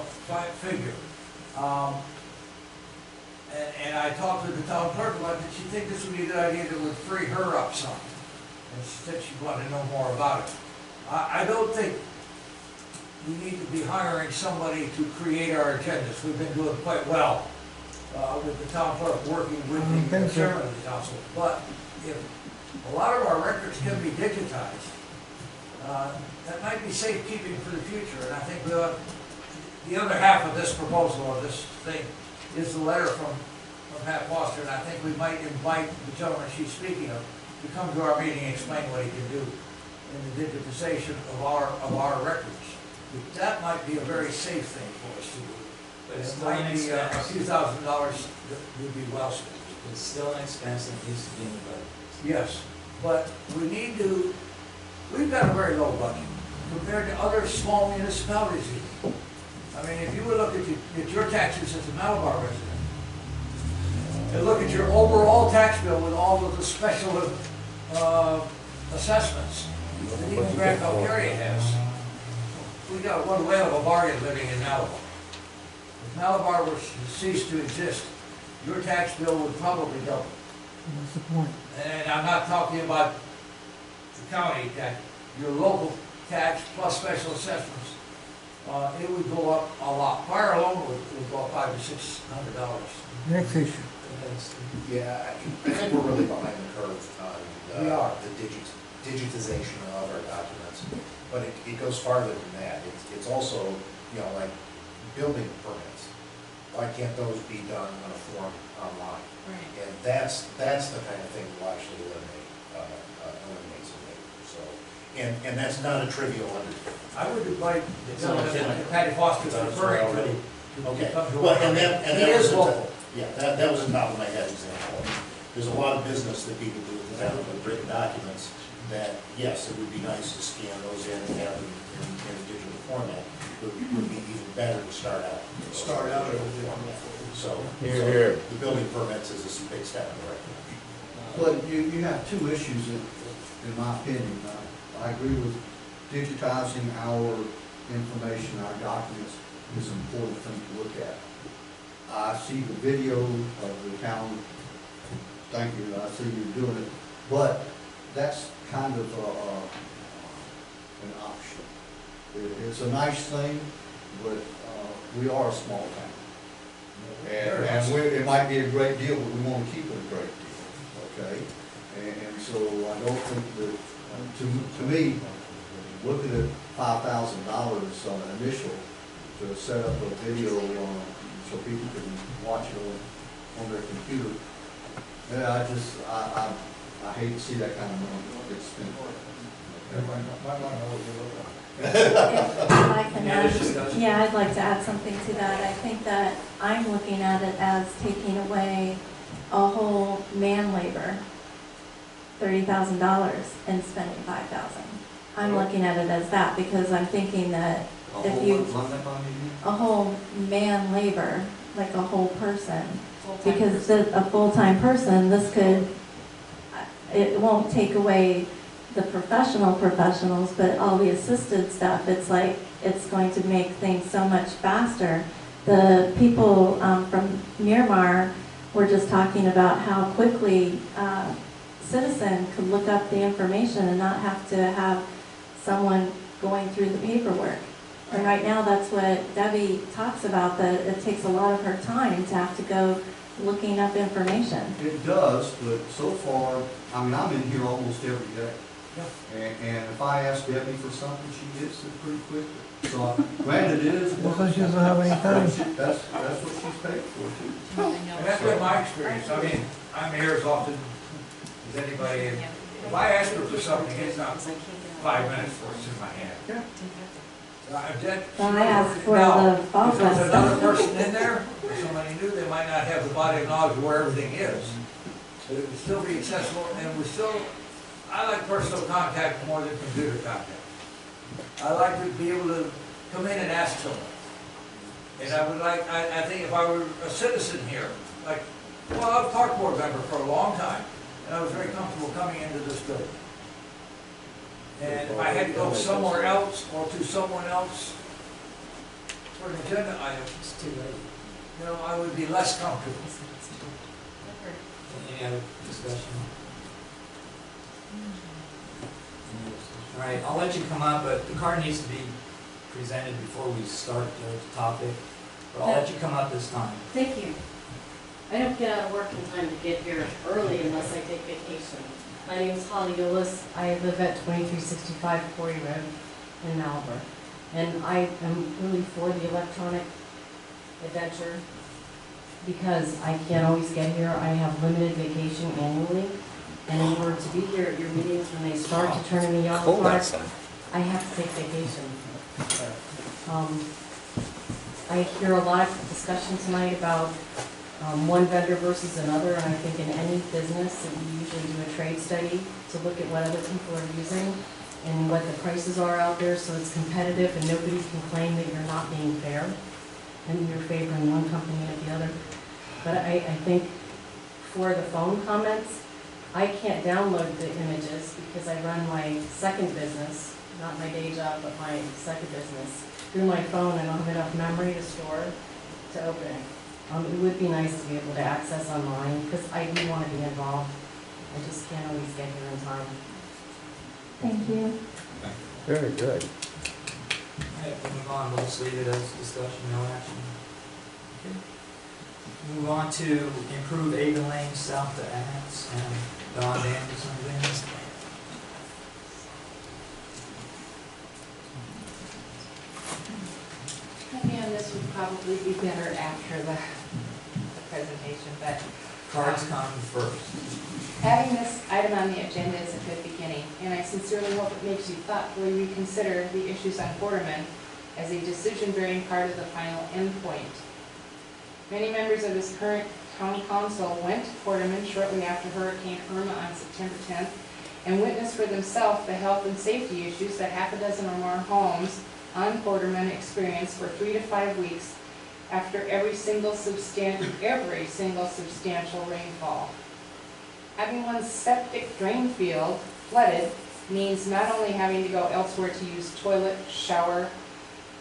figure. And I talked with the town clerk about it. She think this would be a good idea that would free her up some. And she said she wanted to know more about it. I don't think we need to be hiring somebody to create our agendas. We've been doing quite well with the town clerk working with the chairman of the council. But if a lot of our records can be digitized, that might be safekeeping for the future. And I think the other half of this proposal, of this thing, is the letter from Pat Foster. And I think we might invite the gentleman she's speaking of to come to our meeting and explain what he can do in the digitization of our records. That might be a very safe thing for us to do. But it's It still an might be a expense. few $1,000 that would be well spent. It's still an expense that needs to be in the budget. Yes, but we've got a very low budget compared to other small municipalities even. I mean, if you would look at your taxes as a Malabar resident, and look at your overall tax bill with all of the special assessments that even Grand Calcaria has, we got one whale of a bargain living in Malabar. If Malabar were to cease to exist, your tax bill would probably double. What's the point? And I'm not talking about the county tax, your local tax plus special assessments. It would go up a lot. Fire alone would go up $500 to $600. Next issue. Yeah, I think we're really behind the curve on We are. the digitization of our documents. But it goes farther than that. It's also, like building permits. Why can't those be done on a form online? Right. And that's the kind of thing we'll actually eliminate some labor. So, and that's not a trivial undertaking. I would invite the gentleman that Patty Foster is referring to. Okay, come to well, our and meeting. that He was is a- local. Yeah, that was a top of my head example. There's a lot of business that people do with written documents that, yes, it would be nice to scan those in and have them in a digital format, but it would be even better to start out. Start out at a digital format. format. So the building permits is a big step in the right direction. But you have two issues in my opinion. I agree with digitizing our information, our documents is an important thing to look at. I see the video of the town, thank you, I see you doing it, but that's kind of an option. It's a nice thing, but we are a small town. And it might be a great deal, but we want to keep it a great deal, okay? And so I don't think that, to me, looking at $5,000 initial to set up a video so people can watch it on their computer, yeah, I hate to see that kind of money get spent. Everybody might want to know what you're looking at. If I can Any other add, discussion? yeah, I'd like to add something to that. I think that I'm looking at it as taking away a whole man labor, $30,000, and spending $5,000. I'm looking at it as that because I'm thinking that if you, a whole man labor, like a whole person, Full-time because person. a full-time person, this could, it won't take away the professionals, but all the assisted stuff, it's like, it's going to make things so much faster. The people from Miramar were just talking about how quickly citizen could look up the information and not have to have someone going through the paperwork. And right now, that's what Debbie talks about, that it takes a lot of her time to have to go looking up information. It does, but so far, I mean, I'm in here almost every day. And if I ask Debbie for something, she gets it pretty quickly. So granted, it is. Because she doesn't have any time. That's what she's paid for too. And that's been my experience. I mean, I'm here as often as anybody. And if I ask her for something, it's not 5 minutes before it's in my hand. Well, I asked for Now, the fall if there's fest another stuff. person in there, or somebody new, they might not have the body of knowledge of where everything is. But it would still be accessible, and we still, I like personal contact more than computer contact. I like to be able to come in and ask someone. And I would like, I think if I were a citizen here, like, well, I was a park board member for a long time, and I was very comfortable coming into this building. And if I had to go somewhere else or to someone else for an agenda item, It's too late. you know, I would be less comfortable. Any other discussion? All right, I'll let you come up, but the card needs to be presented before we start the topic. But I'll let you come up this time. Thank you. I don't get out of work in time to get here early unless I take vacation. My name is Holly Eulis. I live at 2365 Quarry Road in Malibu. And I am really for the electronic adventure because I can't always get here. I have limited vacation annually. And in order to be here at your meetings when they start to turn in the yellow card, I have to take vacation. I hear a lot of discussion tonight about one vendor versus another, and I think in any business, that you usually do a trade study to look at what other people are using and what the prices are out there, so it's competitive and nobody can claim that you're not being fair and you're favoring one company or the other. But I think for the phone comments, I can't download the images because I run my second business, not my day job, but my second business, through my phone. I don't have enough memory to store to open it. It would be nice to be able to access online because I do want to be involved. I just can't always get here in time. Thank you. Very good. All right, we'll move on. We'll just leave it as discussion, no action. Okay. Move on to improve Ada Lane south to Annex and Don Anderson again. Maybe on this would probably be better after the presentation, but Cards come first. having this item on the agenda is a good beginning, and I sincerely hope it makes you thoughtfully reconsider the issues on Quarterman as a decision-bearing part of the final endpoint. Many members of this current town council went to Quarterman shortly after Hurricane Irma on September 10th and witnessed for themselves the health and safety issues that half a dozen or more homes on Quarterman experienced for 3 to 5 weeks after every single substantial rainfall. Having one's septic drain field flooded means not only having to go elsewhere to use toilet, shower,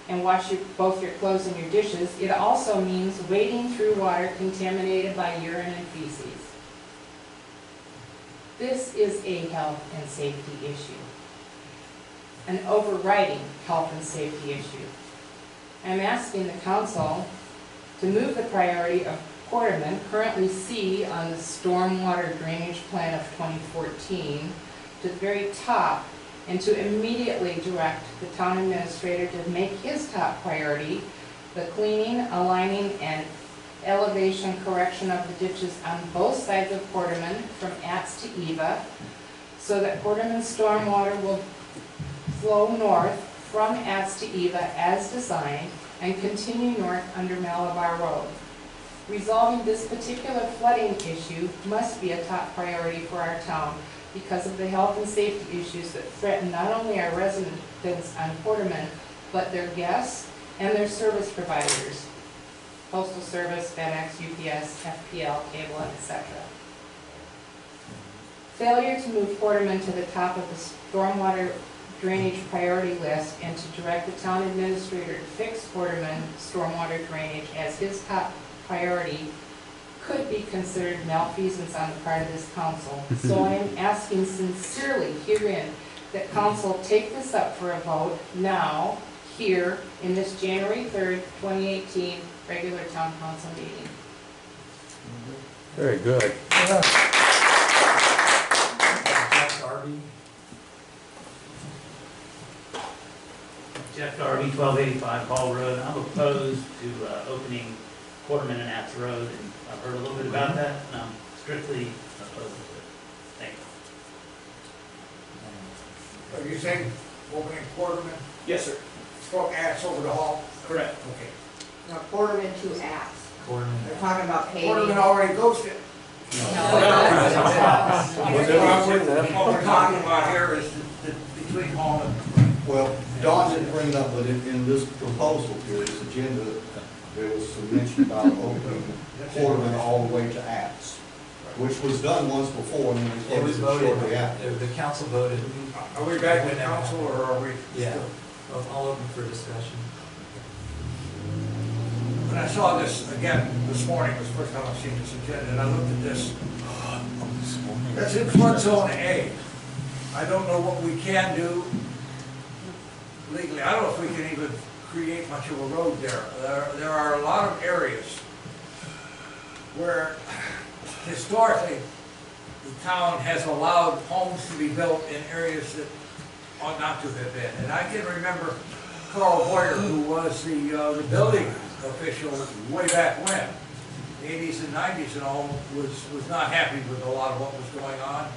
and wash both your clothes and your dishes, it also means wading through water contaminated by urine and feces. This is a health and safety issue, an overriding health and safety issue. I'm asking the council to move the priority of Quarterman, currently C on the Stormwater Drainage Plan of 2014, to the very top, and to immediately direct the town administrator to make his top priority the cleaning, aligning, and elevation correction of the ditches on both sides of Quarterman from Atz to Eva, so that Quarterman's stormwater will flow north from Atz to Eva as designed and continue north under Malabar Road. Resolving this particular flooding issue must be a top priority for our town because of the health and safety issues that threaten not only our residents on Quarterman, but their guests and their service providers, Postal Service, FedEx, UPS, FPL, cable, etc. Failure to move Quarterman to the top of the stormwater drainage priority list and to direct the town administrator to fix Quarterman stormwater drainage as his top priority could be considered malfeasance on the part of this council. So I am asking sincerely herein that council take this up for a vote now, here, in this January 3rd, 2018 regular town council meeting. Very good. Jeff Darby. Jeff Darby, 1285 Hall Road. I'm opposed to opening Quarterman and Atz Road, and I've heard a little bit about that, and I'm strictly opposed to it. Thank you. Are you saying opening Quarterman Yes, sir. from Atz over the hall? Correct. Okay. Now Quarterman to Atz. Quarterman. They're talking about Quarterman already goes to What we're talking about here is between home and, Well, Don didn't bring it up, but in this proposal here, this agenda, there was some mention about opening Quarterman all the way to Apps, which was done once before, and then It it was was voted, shortly after. the council voted. are we back with council or are we? Yeah, I'll open for discussion. When I saw this again this morning, was the first time I've seen this agenda, and I looked at this. That's in flood zone A. I don't know what we can do legally. I don't know if we can even create much of a road there. There are a lot of areas where historically the town has allowed homes to be built in areas that ought not to have been. And I can remember Carl Boyer, who was the building official way back when, the 80s and 90s and all, was not happy with a lot of what was going on.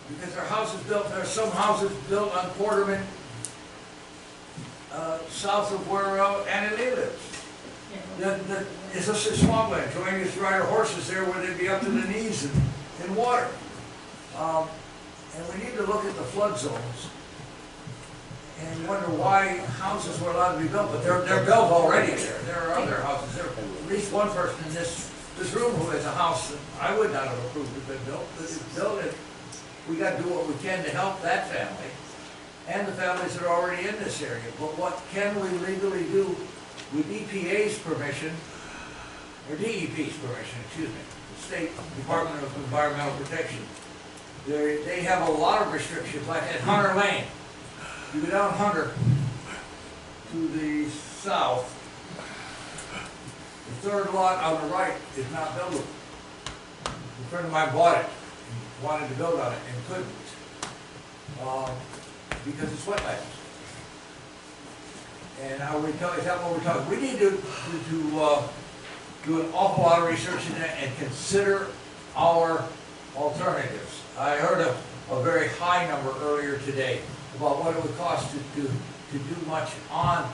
Because there are houses built, there are some houses built on Quarterman, south of where Annie Lee lives. It's just a swampland. Joanne used to ride her horses there where they'd be up to the knees in water. And we need to look at the flood zones and wonder why houses were allowed to be built, but they're built already there. There are other houses. There at least one person in this room who has a house that I would not have approved had been built, but it's built. We got to do what we can to help that family and the families that are already in this area. But what can we legally do with EPA's permission, or DEP's permission, excuse me, the State Department of Environmental Protection? They have a lot of restrictions, like at Hunter Lane. You go down Hunter to the south, the third lot on the right is not buildable. A friend of mine bought it, and wanted to build on it, and couldn't, because it's wetlands. And is that what we're talking? We need to do an awful lot of research in that and consider our alternatives. I heard a very high number earlier today about what it would cost to do much on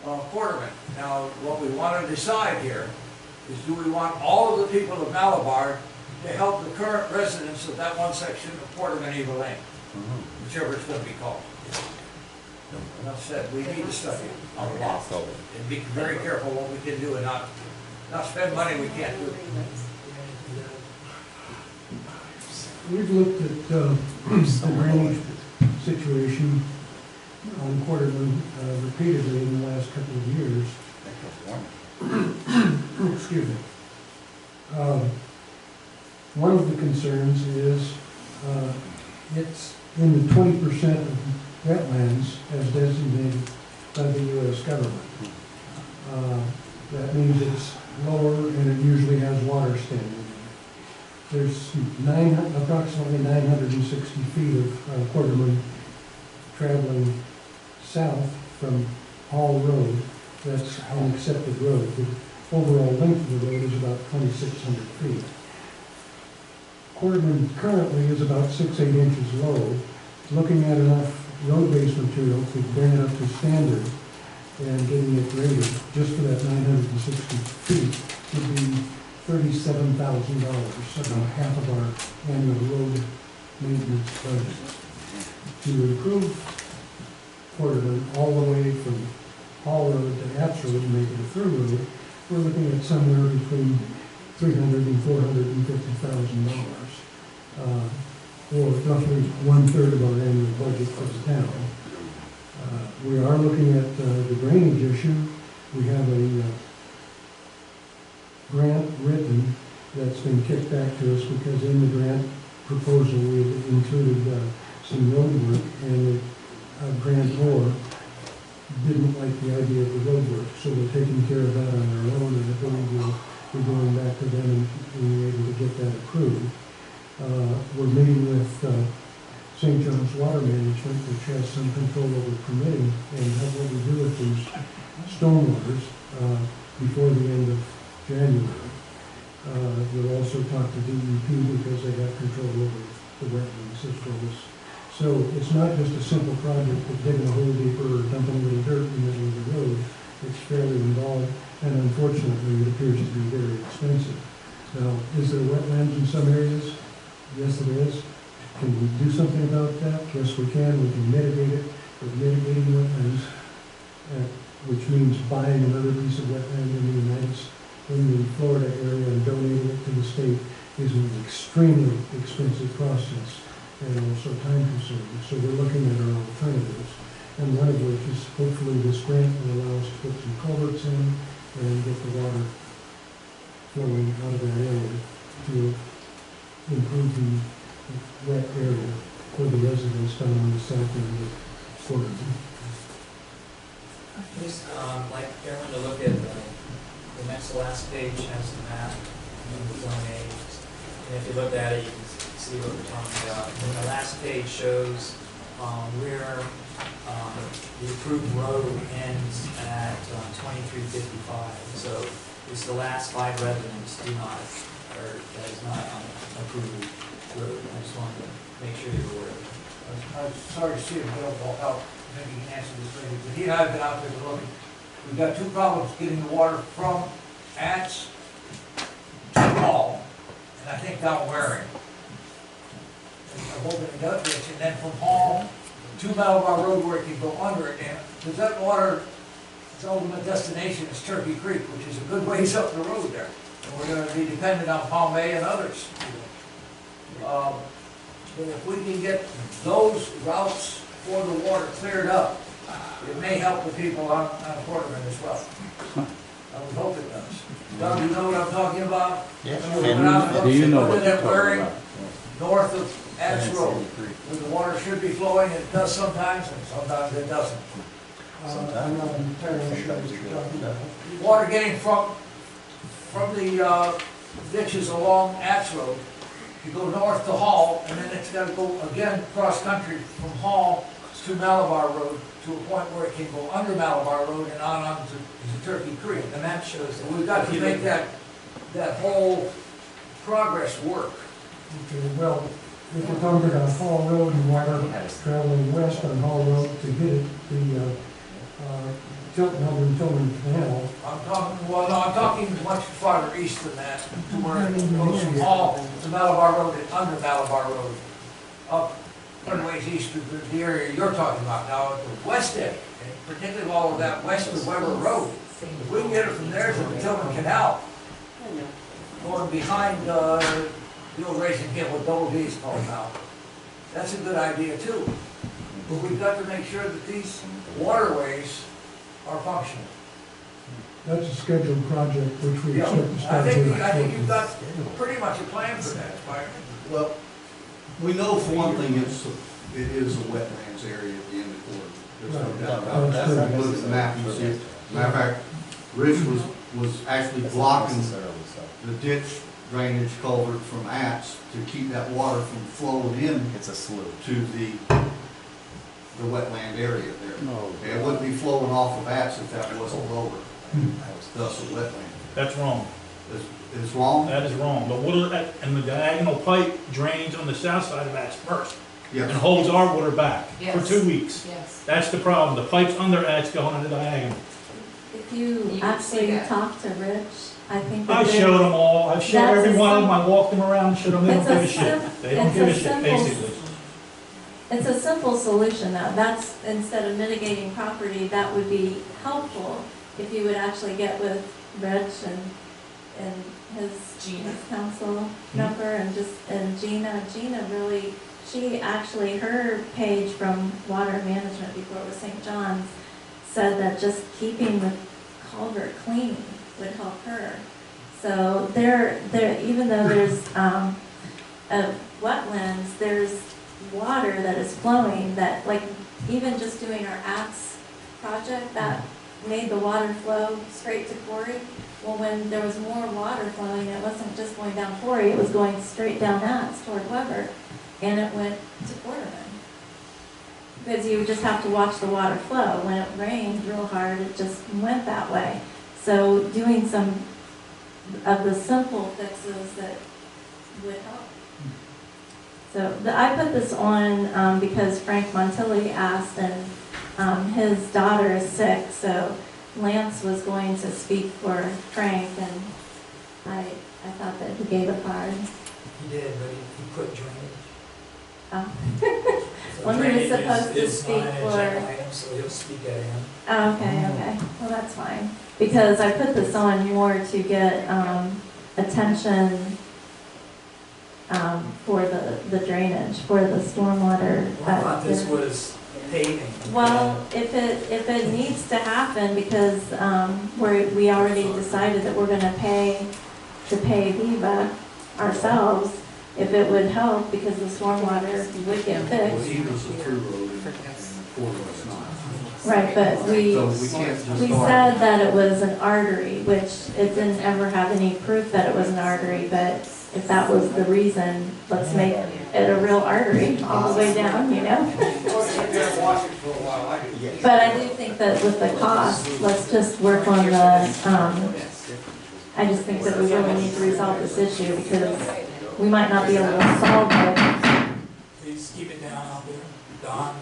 Quarterman. Now, what we want to decide here is, do we want all of the people of Malabar to help the current residents of that one section of Quarterman Eva Lane, whichever it's going to be called. Enough said. We need to study it a lot and be very careful what we can do and not spend money we can't do. We've looked at the drainage situation on Quarterman repeatedly in the last couple of years. Excuse me. One of the concerns is it's in the 20% of wetlands as designated by the U.S. government. That means it's lower and it usually has water standing in it. There's approximately 960 feet of Quarterman traveling south from Hall Road. That's an accepted road. The overall length of the road is about 2,600 feet. Quarterman currently is about 6-8 inches low. Looking at enough road base material to bring it up to standard and getting it graded just for that 960 feet would be $37,000, about half of our annual road maintenance budget. To improve Quarterman all the way from Hall Road to Apps Road and make it a through road, we're looking at somewhere between $300,000 and $450,000, or roughly 1/3 of our annual budget for the town. We are looking at the drainage issue. We have a grant written that's been kicked back to us because in the grant proposal we had included some road work, and the grantor didn't like the idea of the road work, so we're taking care of that on our own, and I believe we'll be going back to them and being able to get that approved. We're meeting with St. John's Water Management, which has some control over permitting and what we do with these stormwaters before the end of January. We'll also talk to DEP because they have control over the wetlands as well as. So it's not just a simple project of digging a hole deeper or dumping a little dirt in the middle of the road. It's fairly involved, and unfortunately, it appears to be very expensive. Now, is there wetlands in some areas? Yes, it is. Can we do something about that? Yes, we can. We can mitigate it, but mitigating wetlands, which means buying another piece of wetland in the Florida area and donating it to the state, is an extremely expensive process and also time consuming. So we're looking at our alternatives, and one of which is hopefully this grant will allow us to put some culverts in and get the water flowing out of that area to improve the wet area for the residents down on the south end of Florida. Just like everyone to look at the next to last page has the map of Zone A. And if you look at it, you can see what we're talking about. And the last page shows where the approved road ends at 2355. So it's the last 5 residents that is not on an approved road. I just wanted to make sure you're aware of it. I'm sorry to see him go out, maybe he can answer this later, but he and I have been out there looking. We've got 2 problems getting the water from Ants to Hall, and I think down Waring. I'm hoping it does this, and then from Hall to Malabar Road where it can go under it, and because that water, its ultimate destination is Turkey Creek, which is a good ways up the road there. And we're gonna be dependent on Palm Bay and others. But if we can get those routes for the water cleared up, it may help the people on Portland as well. I would hope it does. Doug, you know what I'm talking about? Yes. Do you know what you're talking about? North of Axe Road, where the water should be flowing, it does sometimes, and sometimes it doesn't. I'm not entirely sure what you're talking about. Water getting from the ditches along Axe Road, you go north to Hall, and then it's gotta go again cross-country from Hall to Malabar Road, to a point where it can go under Malabar Road and on to Turkey Creek. The map shows that. And we've got to make that whole progress work. Okay, well, if we're talking about Hall Road and water traveling west on Hall Road to hit the Tilton Canal. I'm talking much farther east than that, to where it goes from Hall to Malabar Road and under Malabar Road, up one ways east of the area you're talking about now, at the west end, and particularly all of that west of Weber Road. If we can get it from there to the Tilton Canal, going behind the old racing hill with double D's called now, that's a good idea too. But we've got to make sure that these waterways are functional. That's a scheduled project which we expect to start doing. I think you've got pretty much a plan for that, Mike. Well, we know for one thing, it is a wetlands area at the end of Portland. There's no doubt about that. If you look at the map, you see it. Matter of fact, Rich was actually blocking the ditch drainage culvert from Ats to keep that water from flowing in. It's a slough. To the wetland area there. No. It wouldn't be flowing off of Ats if that wasn't lower. Thus a wetland. That's wrong. It's wrong? That is wrong. The water, and the diagonal pipe drains on the south side of that first. Yes. And holds our water back for Yes. 2 weeks. Yes. That's the problem. The pipe's under Axe going on the diagonal. If you You can see actually that. talk to Rich, I think. I that showed them all. I've showed That's every a one of them. sim- I walked them around, showed them they don't It's a give a shit. sim- They don't it's give a a shit, simple- basically. It's a simple solution though. That's, instead of mitigating property, that would be helpful if you would actually get with Rich and his council member and Gina. Gina really, she actually, her page from Water Management before it was St. John's said that just keeping the culvert clean would help her. So there, even though there's wetlands, there's water that is flowing that, like, even just doing our ATS project, that made the water flow straight to Quarry. Well, when there was more water flowing, it wasn't just going down Quarry, it was going straight down ATS toward Weber, and it went to Quarterman. Because you would just have to watch the water flow. When it rained real hard, it just went that way. So doing some of the simple fixes that would help. So I put this on because Frank Montilli asked, and his daughter is sick, so Lance was going to speak for Frank, and I thought that he gave a card. He did, but he put drainage. Oh. So Well, he was drainage supposed to is speak not an for- agenda item, so he'll speak at him. Oh, okay. Well, that's fine. Because I put this on more to get attention for the drainage, for the stormwater. Well, I thought this was paving. Well, if it needs to happen, because we already decided that we're gonna pay to pay Viva ourselves, if it would help, because the stormwater would get fixed. Eagles a through road and Ford was not. Right, but we So we can't just. said that it was an artery, which it didn't ever have any proof that it was an artery, but if that was the reason, let's make it a real artery all the way down, you know? But I do think that with the cost, let's just work on the, I just think that we really need to resolve this issue, because we might not be able to solve it. Please keep it down out there. Don.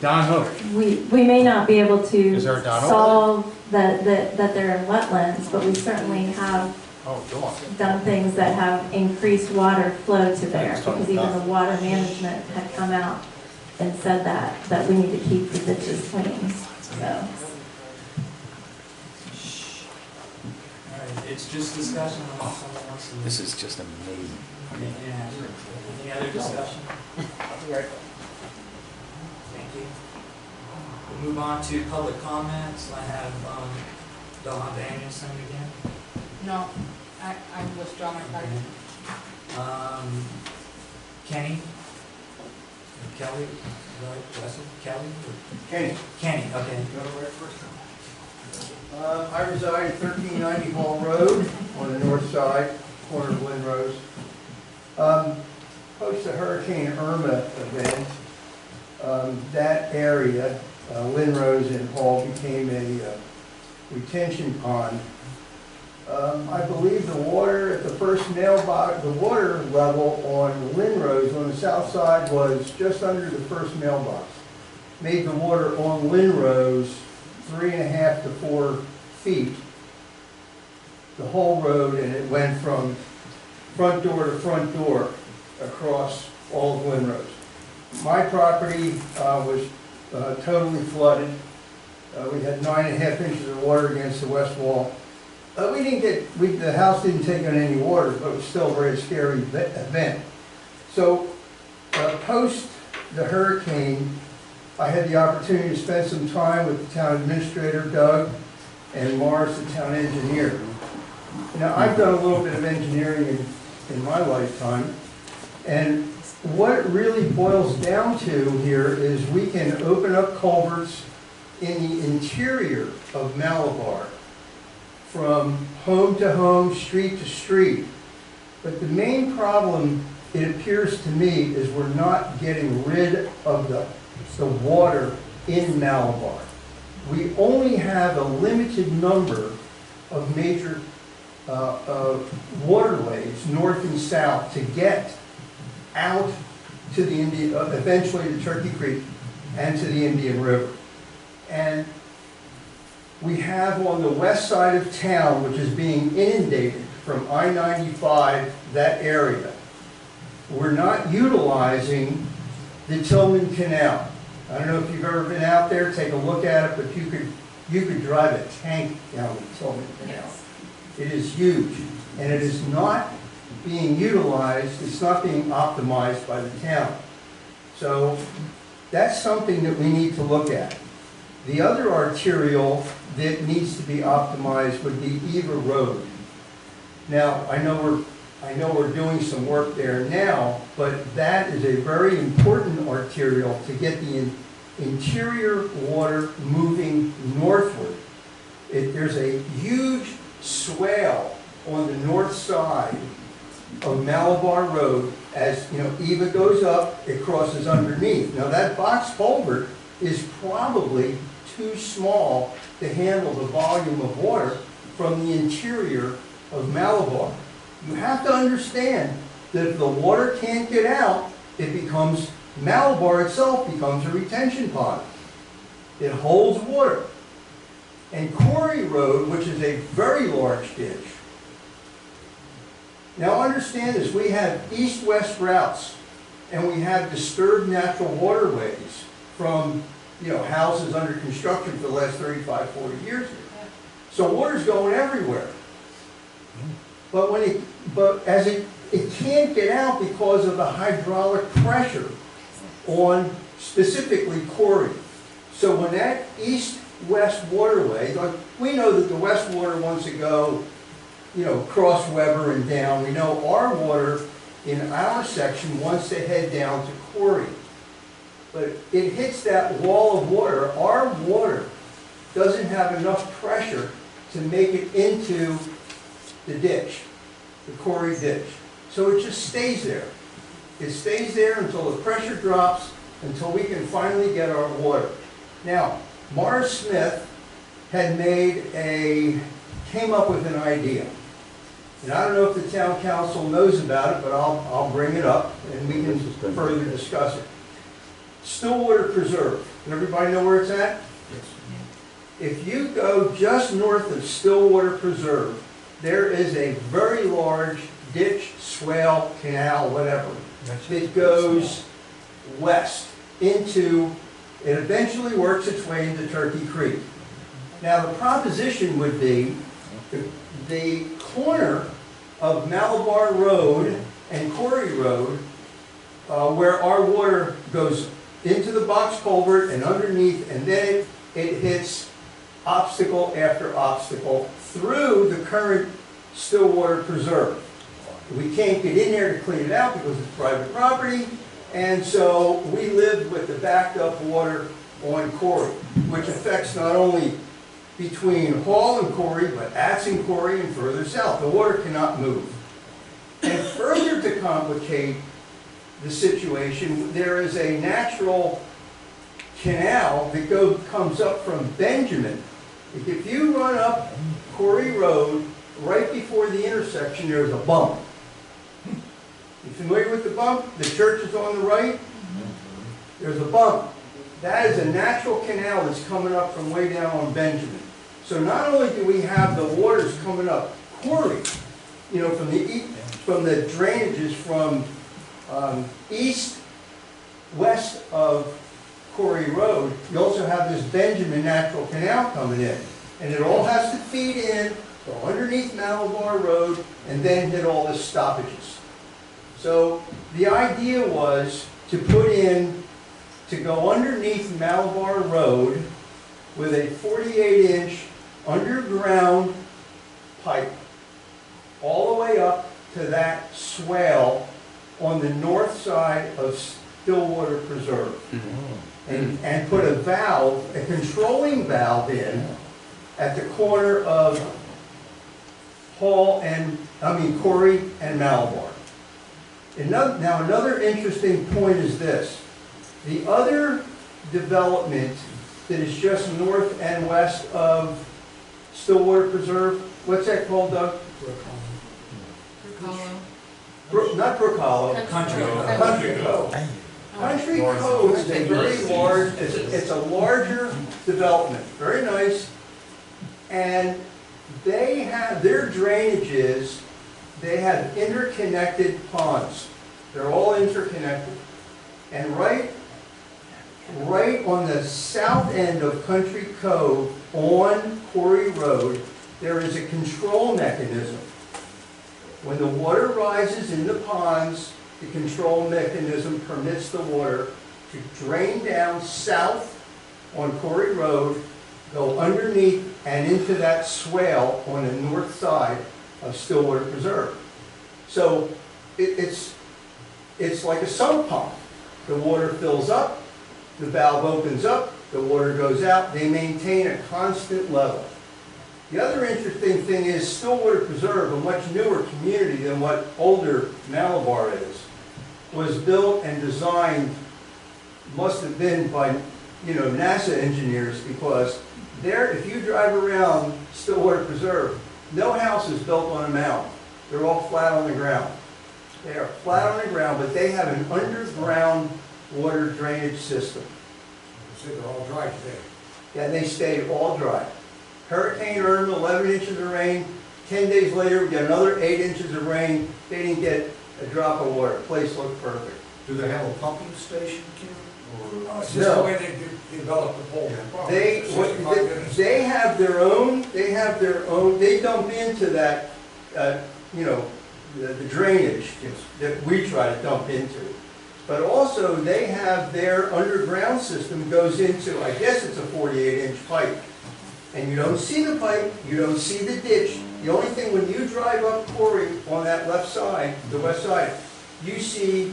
Don Hook. We may not be able to Is there a Don over solve that they're in wetlands, but we certainly have Oh, Dawn. done things that have increased water flow to there, Let's talk because even about the water management had come out and said that we need to keep the ditches clean, so. All right, it's just discussion unless someone wants to. This is just amazing. Yeah. Any other discussion? Thank you. We'll move on to public comments. I have Don Danielson again. No, I withdraw my card. Kenny? Kelly? Right, Wesley? Kelly? Kenny, Kenny, okay. I reside at 1390 Hall Road on the north side, corner of Lynn Rose. Post the Hurricane Irma event, that area, Lynn Rose and Hall, became a retention pond. I believe the water at the first mailbox, the water level on Lynn Rose on the south side was just under the first mailbox. Made the water on Lynn Rose 3.5 to 4 feet, the whole road, and it went from front door to front door across all of Lynn Rose. My property was totally flooded. We had 9.5 inches of water against the west wall. The house didn't take on any water, but it was still a very scary event. So, post the hurricane, I had the opportunity to spend some time with the town administrator, Doug, and Morris, the town engineer. Now, I've done a little bit of engineering in my lifetime, and what it really boils down to here is we can open up culverts in the interior of Malabar, from home to home, street to street. But the main problem, it appears to me, is we're not getting rid of the water in Malabar. We only have a limited number of major waterways, north and south, to get out to the eventually to Turkey Creek and to the Indian River. And we have on the west side of town, which is being inundated from I-95, that area, we're not utilizing the Tillman Canal. I don't know if you've ever been out there, take a look at it, but you could drive a tank down the Tillman Canal. Yes. It is huge, and it is not being utilized, it's not being optimized by the town. So that's something that we need to look at. The other arterial that needs to be optimized would be Eva Road. Now, I know we're doing some work there now, but that is a very important arterial to get the interior water moving northward. There's a huge swale on the north side of Malabar Road. As you know, Eva goes up, it crosses underneath. Now that box culvert is probably too small to handle the volume of water from the interior of Malabar. You have to understand that if the water can't get out, Malabar itself becomes a retention pond. It holds water. And Quarry Road, which is a very large ditch. Now understand this, we have east-west routes, and we have disturbed natural waterways from, houses under construction for the last 35, 40 years here. So water's going everywhere. But as it can't get out because of the hydraulic pressure on specifically Quarry. So when that east-west waterway, like we know that the west water wants to go, cross Weber and down. We know our water in our section wants to head down to Quarry. But it hits that wall of water. Our water doesn't have enough pressure to make it into the ditch, the Quarry ditch. So it just stays there. It stays there until the pressure drops, until we can finally get our water. Now, Morris Smith had came up with an idea. And I don't know if the town council knows about it, but I'll bring it up and we can further discuss it. Stillwater Preserve. Does everybody know where it's at? If you go just north of Stillwater Preserve, there is a very large ditch, swale, canal, whatever, that goes west into, it eventually works its way into Turkey Creek. Now the proposition would be the corner of Malabar Road and Quarry Road, where our water goes into the box culvert and underneath, and then it hits obstacle after obstacle through the current Stillwater Preserve. We can't get in there to clean it out because it's private property, and so we lived with the backed up water on Quarry, which affects not only between Hall and Quarry, but Atz and Quarry and further south. The water cannot move. And further to complicate the situation, there is a natural canal that comes up from Benjamin. If you run up Quarry Road, right before the intersection, there's a bump. You familiar with the bump? The church is on the right. There's a bump. That is a natural canal that's coming up from way down on Benjamin. So not only do we have the waters coming up Quarry, from the drainages from east, west of Quarry Road, you also have this Benjamin natural canal coming in. And it all has to feed in, go underneath Malabar Road, and then hit all the stoppages. So the idea was to go underneath Malabar Road with a 48-inch underground pipe all the way up to that swale on the north side of Stillwater Preserve. And put a controlling valve in at the corner of Quarry and Malabar. Now another interesting point is this. The other development that is just north and west of Stillwater Preserve, what's that called, Doug? Not Brook Hollow. Country. Country Cove. Country Cove is a very large, it's a larger development, very nice. And they have, their drainages, they have interconnected ponds. They're all interconnected. And right on the south end of Country Cove on Quarry Road, there is a control mechanism. When the water rises in the ponds, the control mechanism permits the water to drain down south on Quarry Road, go underneath and into that swale on the north side of Stillwater Preserve. So it's like a sump pump. The water fills up, the valve opens up, the water goes out. They maintain a constant level. The other interesting thing is Stillwater Preserve, a much newer community than what older Malabar is, was built and designed, must have been by NASA engineers, because there, if you drive around Stillwater Preserve, no house is built on a mound. They're all flat on the ground. They are flat on the ground, but they have an underground water drainage system. So they're all dry today. and they stayed all dry. Hurricane Irma, 11 inches of rain, 10 days later, we got another 8 inches of rain, they didn't get a drop of water, the place looked perfect. Do they have a pumping station, Kim? Or? It's just the way they develop the pole. They have their own, they dump into that, the drainage that we try to dump into. But also, they have their underground system goes into, I guess it's a 48-inch pipe. And you don't see the pipe, you don't see the ditch. The only thing, when you drive up Corey on that left side, the west side, you see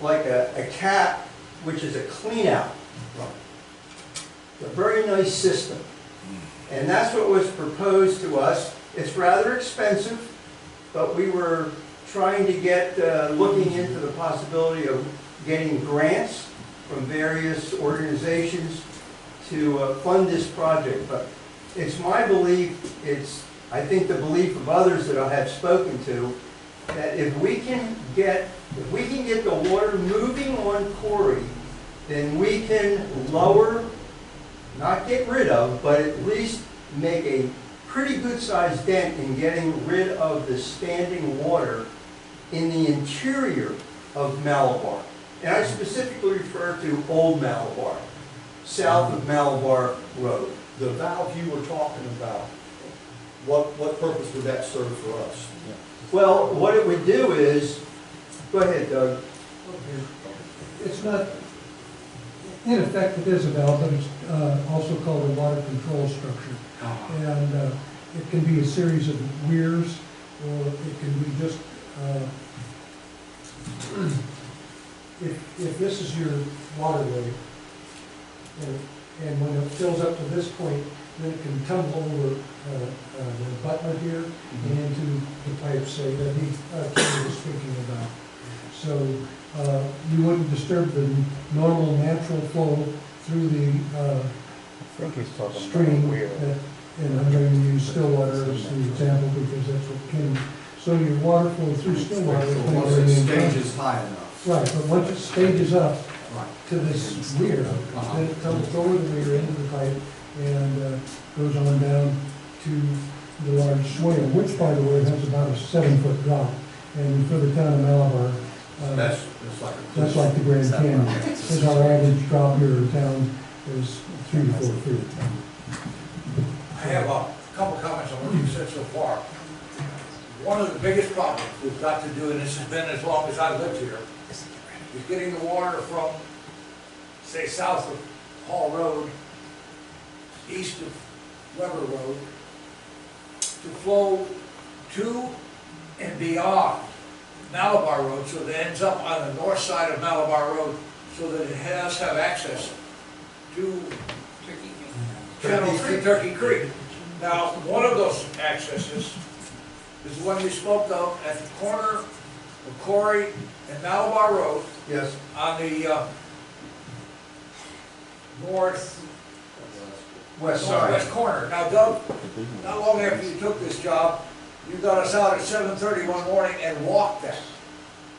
like a cap, which is a clean out. It's a very nice system. And that's what was proposed to us. It's rather expensive, but we were trying to get, looking into the possibility of getting grants from various organizations to fund this project. But it's my belief, I think the belief of others that I have spoken to, that if we can get the water moving on Corey, then we can lower, not get rid of, but at least make a pretty good sized dent in getting rid of the standing water in the interior of Malabar. And I specifically refer to Old Malabar, south of Malabar Road. The valve you were talking about, what purpose would that serve for us? Well, what it would do is, go ahead, Doug. It's not, in effect, it is a valve, but it's also called a water control structure. And it can be a series of weirs, or it can be just, if this is your waterway, and when it fills up to this point, then it can tumble over the butler here and into the pipes, say, that Kenny was speaking about. So you wouldn't disturb the normal natural flow through the stream. And I'm going to use Stillwater as the example because that's what Kenny. So your water flow through Stillwater. So once it stages high enough. Right, but once it stages up to this weir, then it comes over the weir into the pipe and goes on down to the large swale, which, by the way, has about a 7-foot drop. And for the town of Malabar, that's like the Grand Canyon. Because our average drop here in town is 3 to 4 feet. I have a couple comments on what you've said so far. One of the biggest problems we've got to do, and this has been as long as I've lived here, is getting the water from, say, south of Hall Road, east of Weber Road, to flow to and beyond Malabar Road, so that it ends up on the north side of Malabar Road, so that it has have access to Channel 3, Turkey Creek. Now, one of those accesses is the one we spoke of at the corner of Corey and Malabar Road. Yes. On the northwest corner. Now, Doug, not long after you took this job, you got us out at 7:30 one morning and walked that.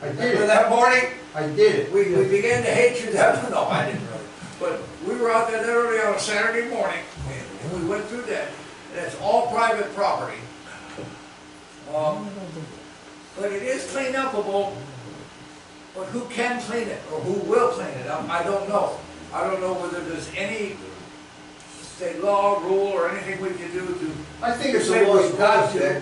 I did Remember it. that morning? I did it. We began to hate you that, no, I didn't really. But we were out there that early on a Saturday morning, and we went through that. And it's all private property. But it is clean upable, but who can clean it, or who will clean it? I don't know. I don't know whether there's any state law, rule, or anything we can do to. I think it's say a lost we've got cause. to.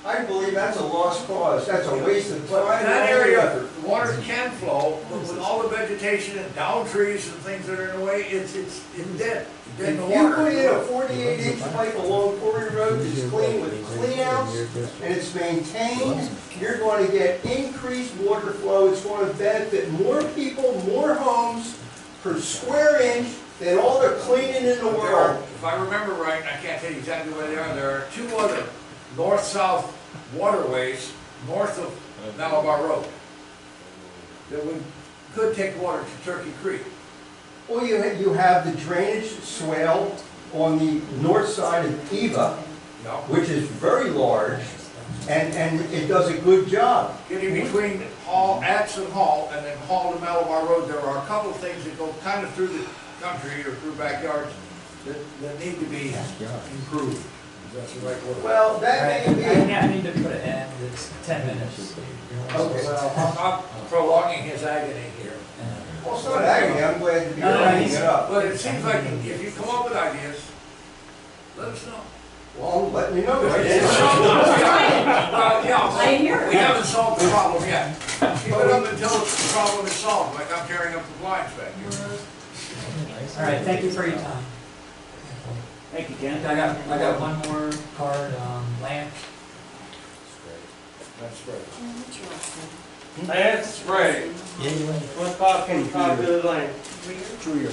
I believe that's a lost cause. That's a waste of time. But in that area, the water can flow, but with all the vegetation and down trees and things that are in the way, it's dead. It's dead in the If you water. put in a 48-inch pipe along Corey Road that's clean with clean outs and it's maintained, you're going to get increased water flow. It's going to benefit more people, more homes per square inch than all the cleaning in the world. If I remember right, and I can't tell you exactly where they are, there are 2 other north-south waterways north of Malabar Road that could take water to Turkey Creek. Well, you have the drainage swale on the north side of Eva, which is very large, and it does a good job. Getting between Atson Hall and then Hall to Malabar Road, there are a couple of things that go kind of through the country or through backyards that need to be improved. That's the right word. Well, that may be. I need to put an end, it's 10 minutes. Okay. Well, I'm not prolonging his agony here. Well, it's not agony, I'm glad to be No, no, bringing he's- it up. But it seems like if you come up with ideas, let us know. Well, let me know. Well, yeah, I hear we it. haven't solved the problem yet. Keep it up until the problem is solved, like I'm tearing up the blinds back here. All right, thank you for your time. Thank you, Ken. I got one more card, land. That's great. Lance Spray, 2545 Village Lane. Rear.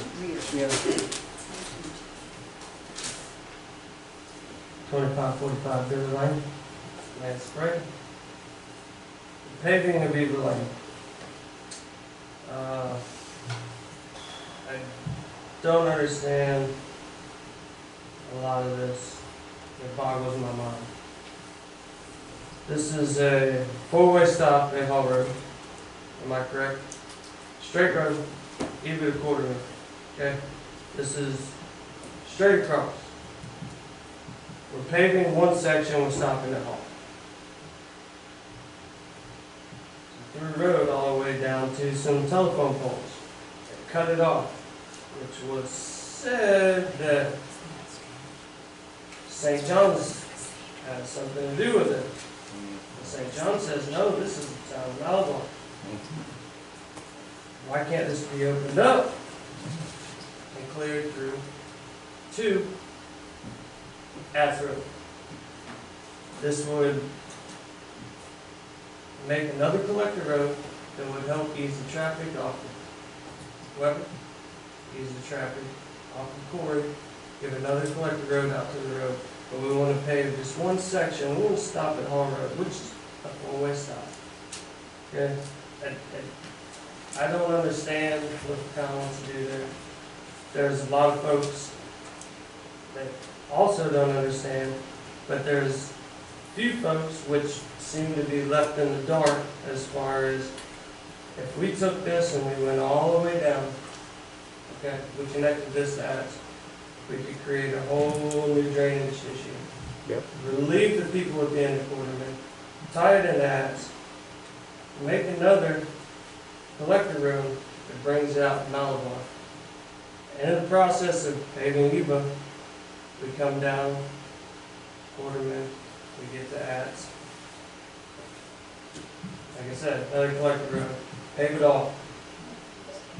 2545 Village Lane. Lance Spray. Paving of Beaver Lane. I don't understand a lot of this. It boggles my mind. This is a four-way stop at Hall Road. Am I correct? Straight road, even a quarter mile. Okay? This is straight across. We're paving one section, we're stopping at Hall. Through road all the way down to some telephone poles. They cut it off, which was said that St. John's has something to do with it. St. John says, no, this is the town of Malabar. Why can't this be opened up and cleared through to Ath Road? This would make another collector road that would help ease the traffic off of Weber, ease the traffic off of Corey, give another collector road out to the road. But we want to pave just one section, we want to stop at Hall Road, which is a four-way stop. Okay? And I don't understand what the town wants to do there. There's a lot of folks that also don't understand, but there's few folks which seem to be left in the dark as far as if we took this and we went all the way down, okay, we connected this to that, we could create a whole new drainage issue. Yep. Relieve the people at the end of Quarterman, tie it into ads, make another collector road that brings out Malabar. And in the process of paving Eva, we come down Quarterman, we get to ads. Like I said, another collector road, pave it all.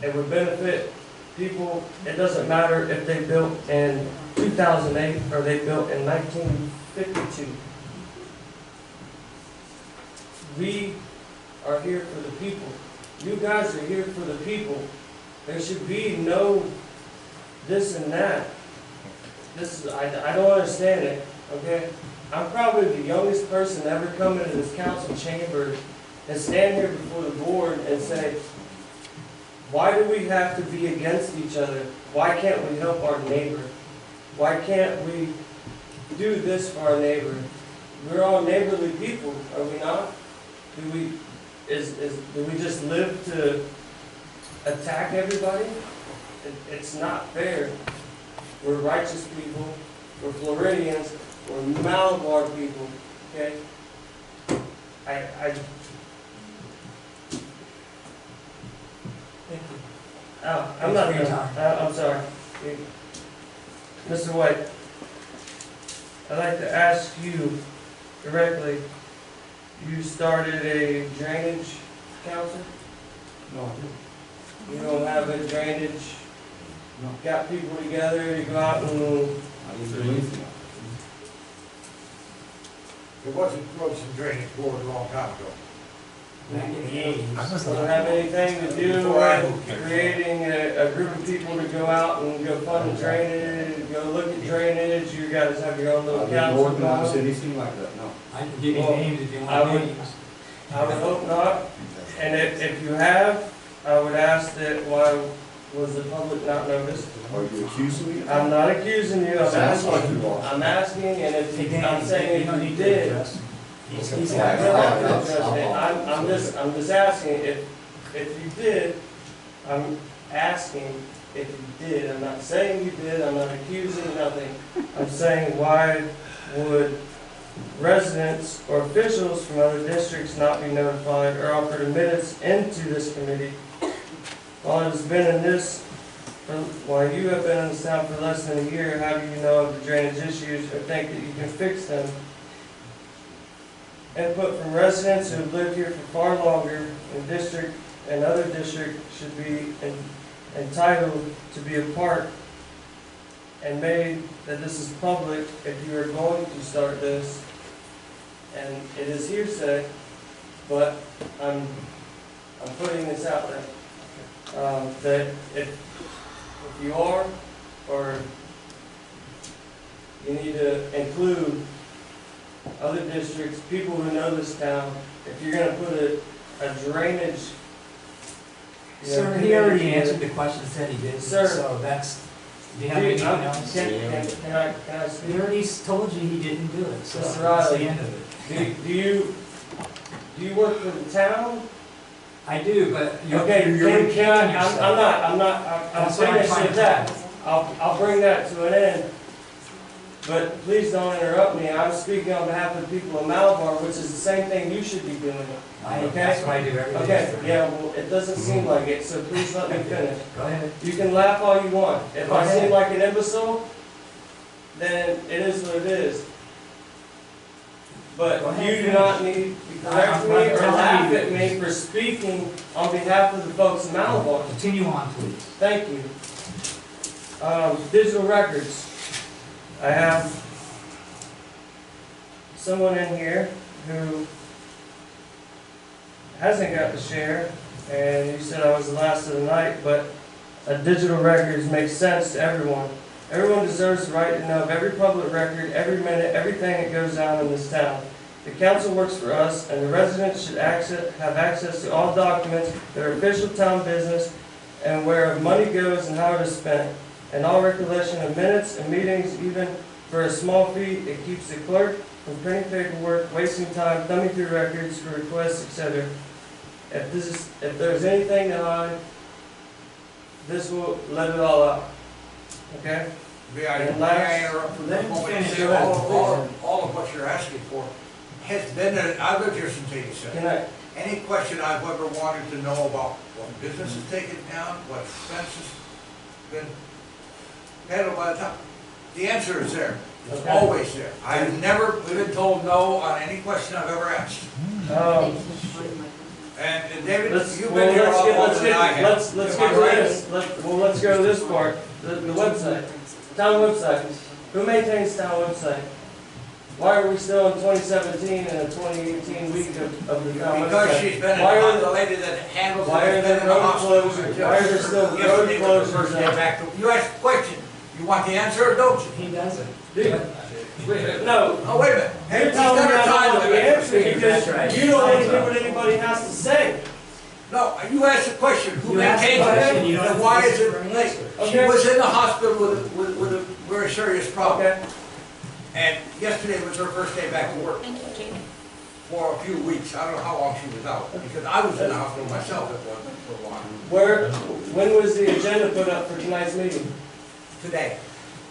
It would benefit people. It doesn't matter if they built in 2008 or they built in 1952. We are here for the people. You guys are here for the people. There should be no this and that. This is, I don't understand it, okay? I'm probably the youngest person ever come into this council chamber and stand here before the board and say, why do we have to be against each other? Why can't we help our neighbor? Why can't we do this for our neighbor? We're all neighborly people, are we not? Do we just live to attack everybody? It's not fair. We're righteous people, we're Floridians, we're Malabar people, okay? Thank you. Oh, I'm not Thanks for your done. I'm sorry. Mr. White, I'd like to ask you directly, you started a drainage council? No. You don't have a drainage, got people together to go out and, I didn't do anything. There was some drainage board a long time ago. Back in the 80s. don't have anything to do with creating a group of people to go out and go fund drainage, go look at drainage, you guys have your own little council? Anything like that, no. I can give you Well, names if you I want would- names. I would hope not, and if you have, I would ask that why was the public not noticed? Are you accusing me? I'm not accusing you, I'm Sounds like asking, you are. I'm asking, and if He you, didn't- I'm saying you don't if you need to did, address. He's I'm just asking, if you did, I'm asking if you did. I'm not saying you did, I'm not accusing nothing. I'm saying, why would residents or officials from other districts not be notified or offered admittance into this committee? While it has been in this, while you have been in this town for less than a year, how do you know of the drainage issues or think that you can fix them? Input from residents who have lived here for far longer in district and other districts should be entitled to be a part and made that this is public if you are going to start this. And it is hearsay, but I'm putting this out there. That if you are, or you need to include other districts, people who know this town, if you're gonna put a drainage. Sir, he already answered the question, said he did, Sir. so that's, do you have anything else? Can I speak? He already told you he didn't do it, so Mr. that's Riley, the end of it. Do you work for the town? I do, but you're Okay, repeating can I, yourself. I'm That's what I'm finished trying with to that. tell I'll bring that to an end. But please don't interrupt me. I'm speaking on behalf of the people of Malabar, which is the same thing you should be doing. you. That's what I do every day. Okay, sir. yeah, well, it doesn't seem like it, so please let me finish. Go ahead. You can laugh all you want. If Go I ahead. seem like an imbecile, then it is what it is. But Go ahead, you do not need to correct me or laugh at me for speaking on behalf of the folks in Malabar. Continue on, please. Thank you. Digital records. I have someone in here who hasn't got to share, and you said I was the last of the night, but a digital records makes sense to everyone. Everyone deserves the right to know of every public record, every minute, everything that goes on in this town. The council works for us, and the residents should have access to all documents that are official town business and where money goes and how it is spent, and all recollection of minutes and meetings, even for a small fee. It keeps the clerk from printing paperwork, wasting time, thumbing through records for requests, etc. If there's anything to hide, this will let it all out. Okay? May I interrupt for Let a him moment and finish. say Go ahead, all of what you're asking for has been, I've lived here since '87. Can I? Any question I've ever wanted to know about what business is taken down, what expense has been handled by the town, the answer is there. It's Okay. always there. I've never been told no on any question I've ever asked. And David, you've been here a lot longer than I have. Let's Am get I to right? this. Let's go to this part. The website, town website. Who maintains town website? Why are we still in 2017 and a 2018 week of the town Because website? she's been Why are the lady that handles it. why are has there been in the road hospital. closures? Why are there still road Yesterday was the closures first day up? back to- You asked a question. You want the answer or don't you? He doesn't. No. Oh, wait a minute. Hey, You're he's telling me got I a don't time want the limit. answer because That's right. you don't want to hear what anybody has to say. No, you asked a question. Who You asked a maintains question, it? you don't And have why to is it answer. late? She Okay. was in the hospital with a very serious problem. Okay. And yesterday was her first day back to work. For a few weeks. I don't know how long she was out. Because I was in the hospital myself for a while. When was the agenda put up for tonight's meeting? Today.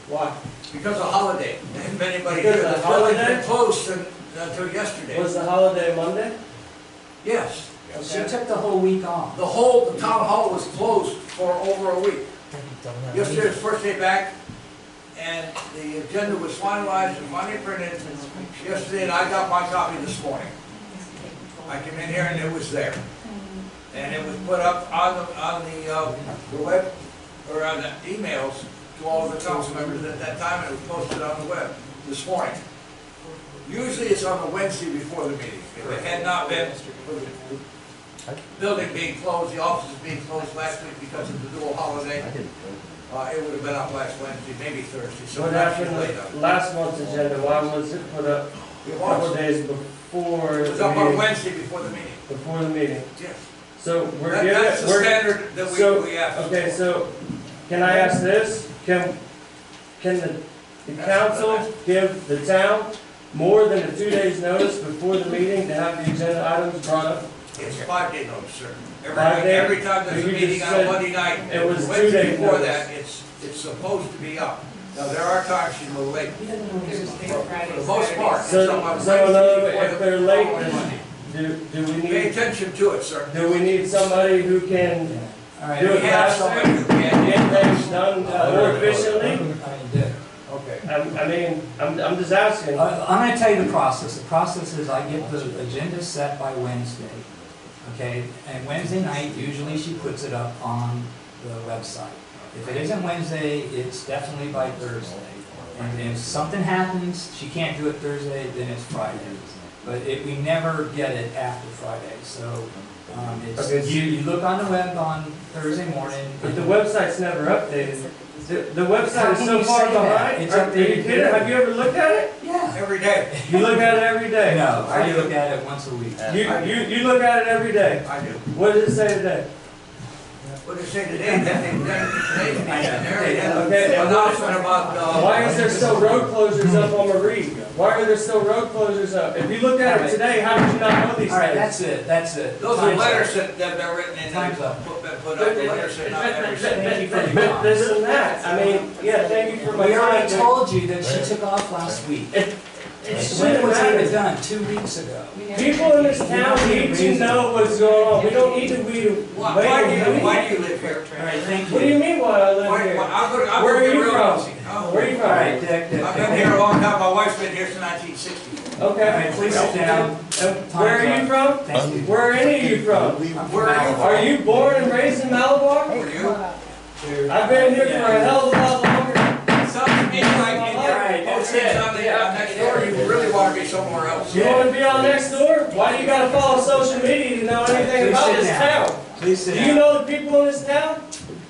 Why? Because of holiday. There hasn't been anybody Because here. of The building's holiday? been closed until yesterday. Was the holiday Monday? Yes. She took the whole week off. The town hall was closed for over a week. Yesterday was the first day back, and the agenda was finalized and finally printed yesterday, and I got my copy this morning. I came in here and it was there. And it was put up on the web, or on the emails to all of the council members at that time, and it was posted on the web this morning. Usually it's on the Wednesday before the meeting. If it had not been for the building being closed, the offices being closed last week because of the dual holiday, it would have been up last Wednesday, maybe Thursday, so What it's actually happened late with up. last month's agenda? Why was it put up a couple days before It was the up on meeting? Wednesday before the meeting. Before the meeting. Yes. So we're That's the we're- standard that so- we ask. Okay, so can I ask this? Can the council give the town more than a 2 days notice before the meeting to have the agenda items brought up? It's 5-day notice, sir. 5 day? Every time there's a You just meeting on said Monday night, it was Wednesday 2 days before notice. that, it's supposed to be up. Now, there are times she's a little late. Thursday, Friday, For the most Saturday. part. So, some on so in other Wednesday words, before if the they're late, following Monday. do we Pay need, attention to it, sir. do we need somebody who can All right. do We it have faster? somebody who can. Get things done more efficiently? I did. Okay. I mean, I'm just asking. I'm gonna tell you the process. The process is I get the agenda set by Wednesday, okay? And Wednesday night, usually she puts it up on the website. If it isn't Wednesday, it's definitely by Thursday. And if something happens, she can't do it Thursday, then it's Friday. But we never get it after Friday, so, Okay, so you look on the web on Thursday morning. But the website's never updated. The website How is can so you far say that? behind. It's Are updated you kidding? daily. Have you ever looked at it? Yeah. Every day. You look at it every day. No, I look at it once a week. You look at it every day. I do. What does it say today? What did it say today? That they done it today. There it is. Okay, and Announcement about, why is there still road closures up on Marie? Why are there still road closures up? If you looked at it today, how did you not know these All right, things? that's it. Those are Time's up. letters that are written in, Time's up. put up, the letters that not every Thank you for your But comments. this and that, I mean, yeah, thank you for my We already time. told you that she took off last week. It When shouldn't was matter. it done? 2 weeks ago. People in this town need to know what's going on. We don't need to be Why do you live here? All right, thank What do you you. mean why I live here? I'm Where are gonna be you real from? easy. Where are you All from? right, Dick. I've been here a long time, my wife's been here since 1960. All Okay. right, please sit down. Where are you from? Thank you. Where are any of you from? Where are you from? Are you born and raised in Malabar? Where are you? I've been here for a hell of a lot longer. Sounds to me like in All right, your that's postings it. on the next door, you really want to be somewhere else. You want to be on next door? Why do you gotta follow social media to know anything Please about sit this down. town? Please sit Do you down. know the people in this town?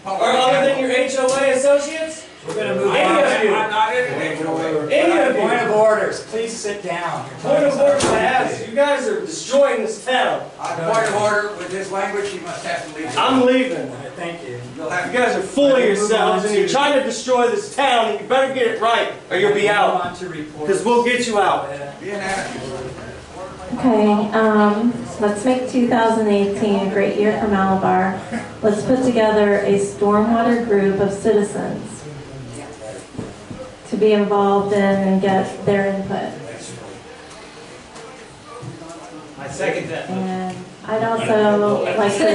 Or other than your HOA associates? We're gonna move Any on. of you? I'm not in an HOA. Any of Point of you? orders, please sit down. Your Point of time's up. order to ask. You guys are destroying this town. On point of order, with this language, you must have to leave. I'm leaving. All right, thank you. You'll have You guys are fooling yourselves and you're trying to destroy this town and you better get it right or you'll be Move out. on to reports. Because we'll get you out. be an anarchist. Okay, let's make 2018 a great year for Malabar. Let's put together a stormwater group of citizens to be involved in and get their input. I second that. And I'd also like to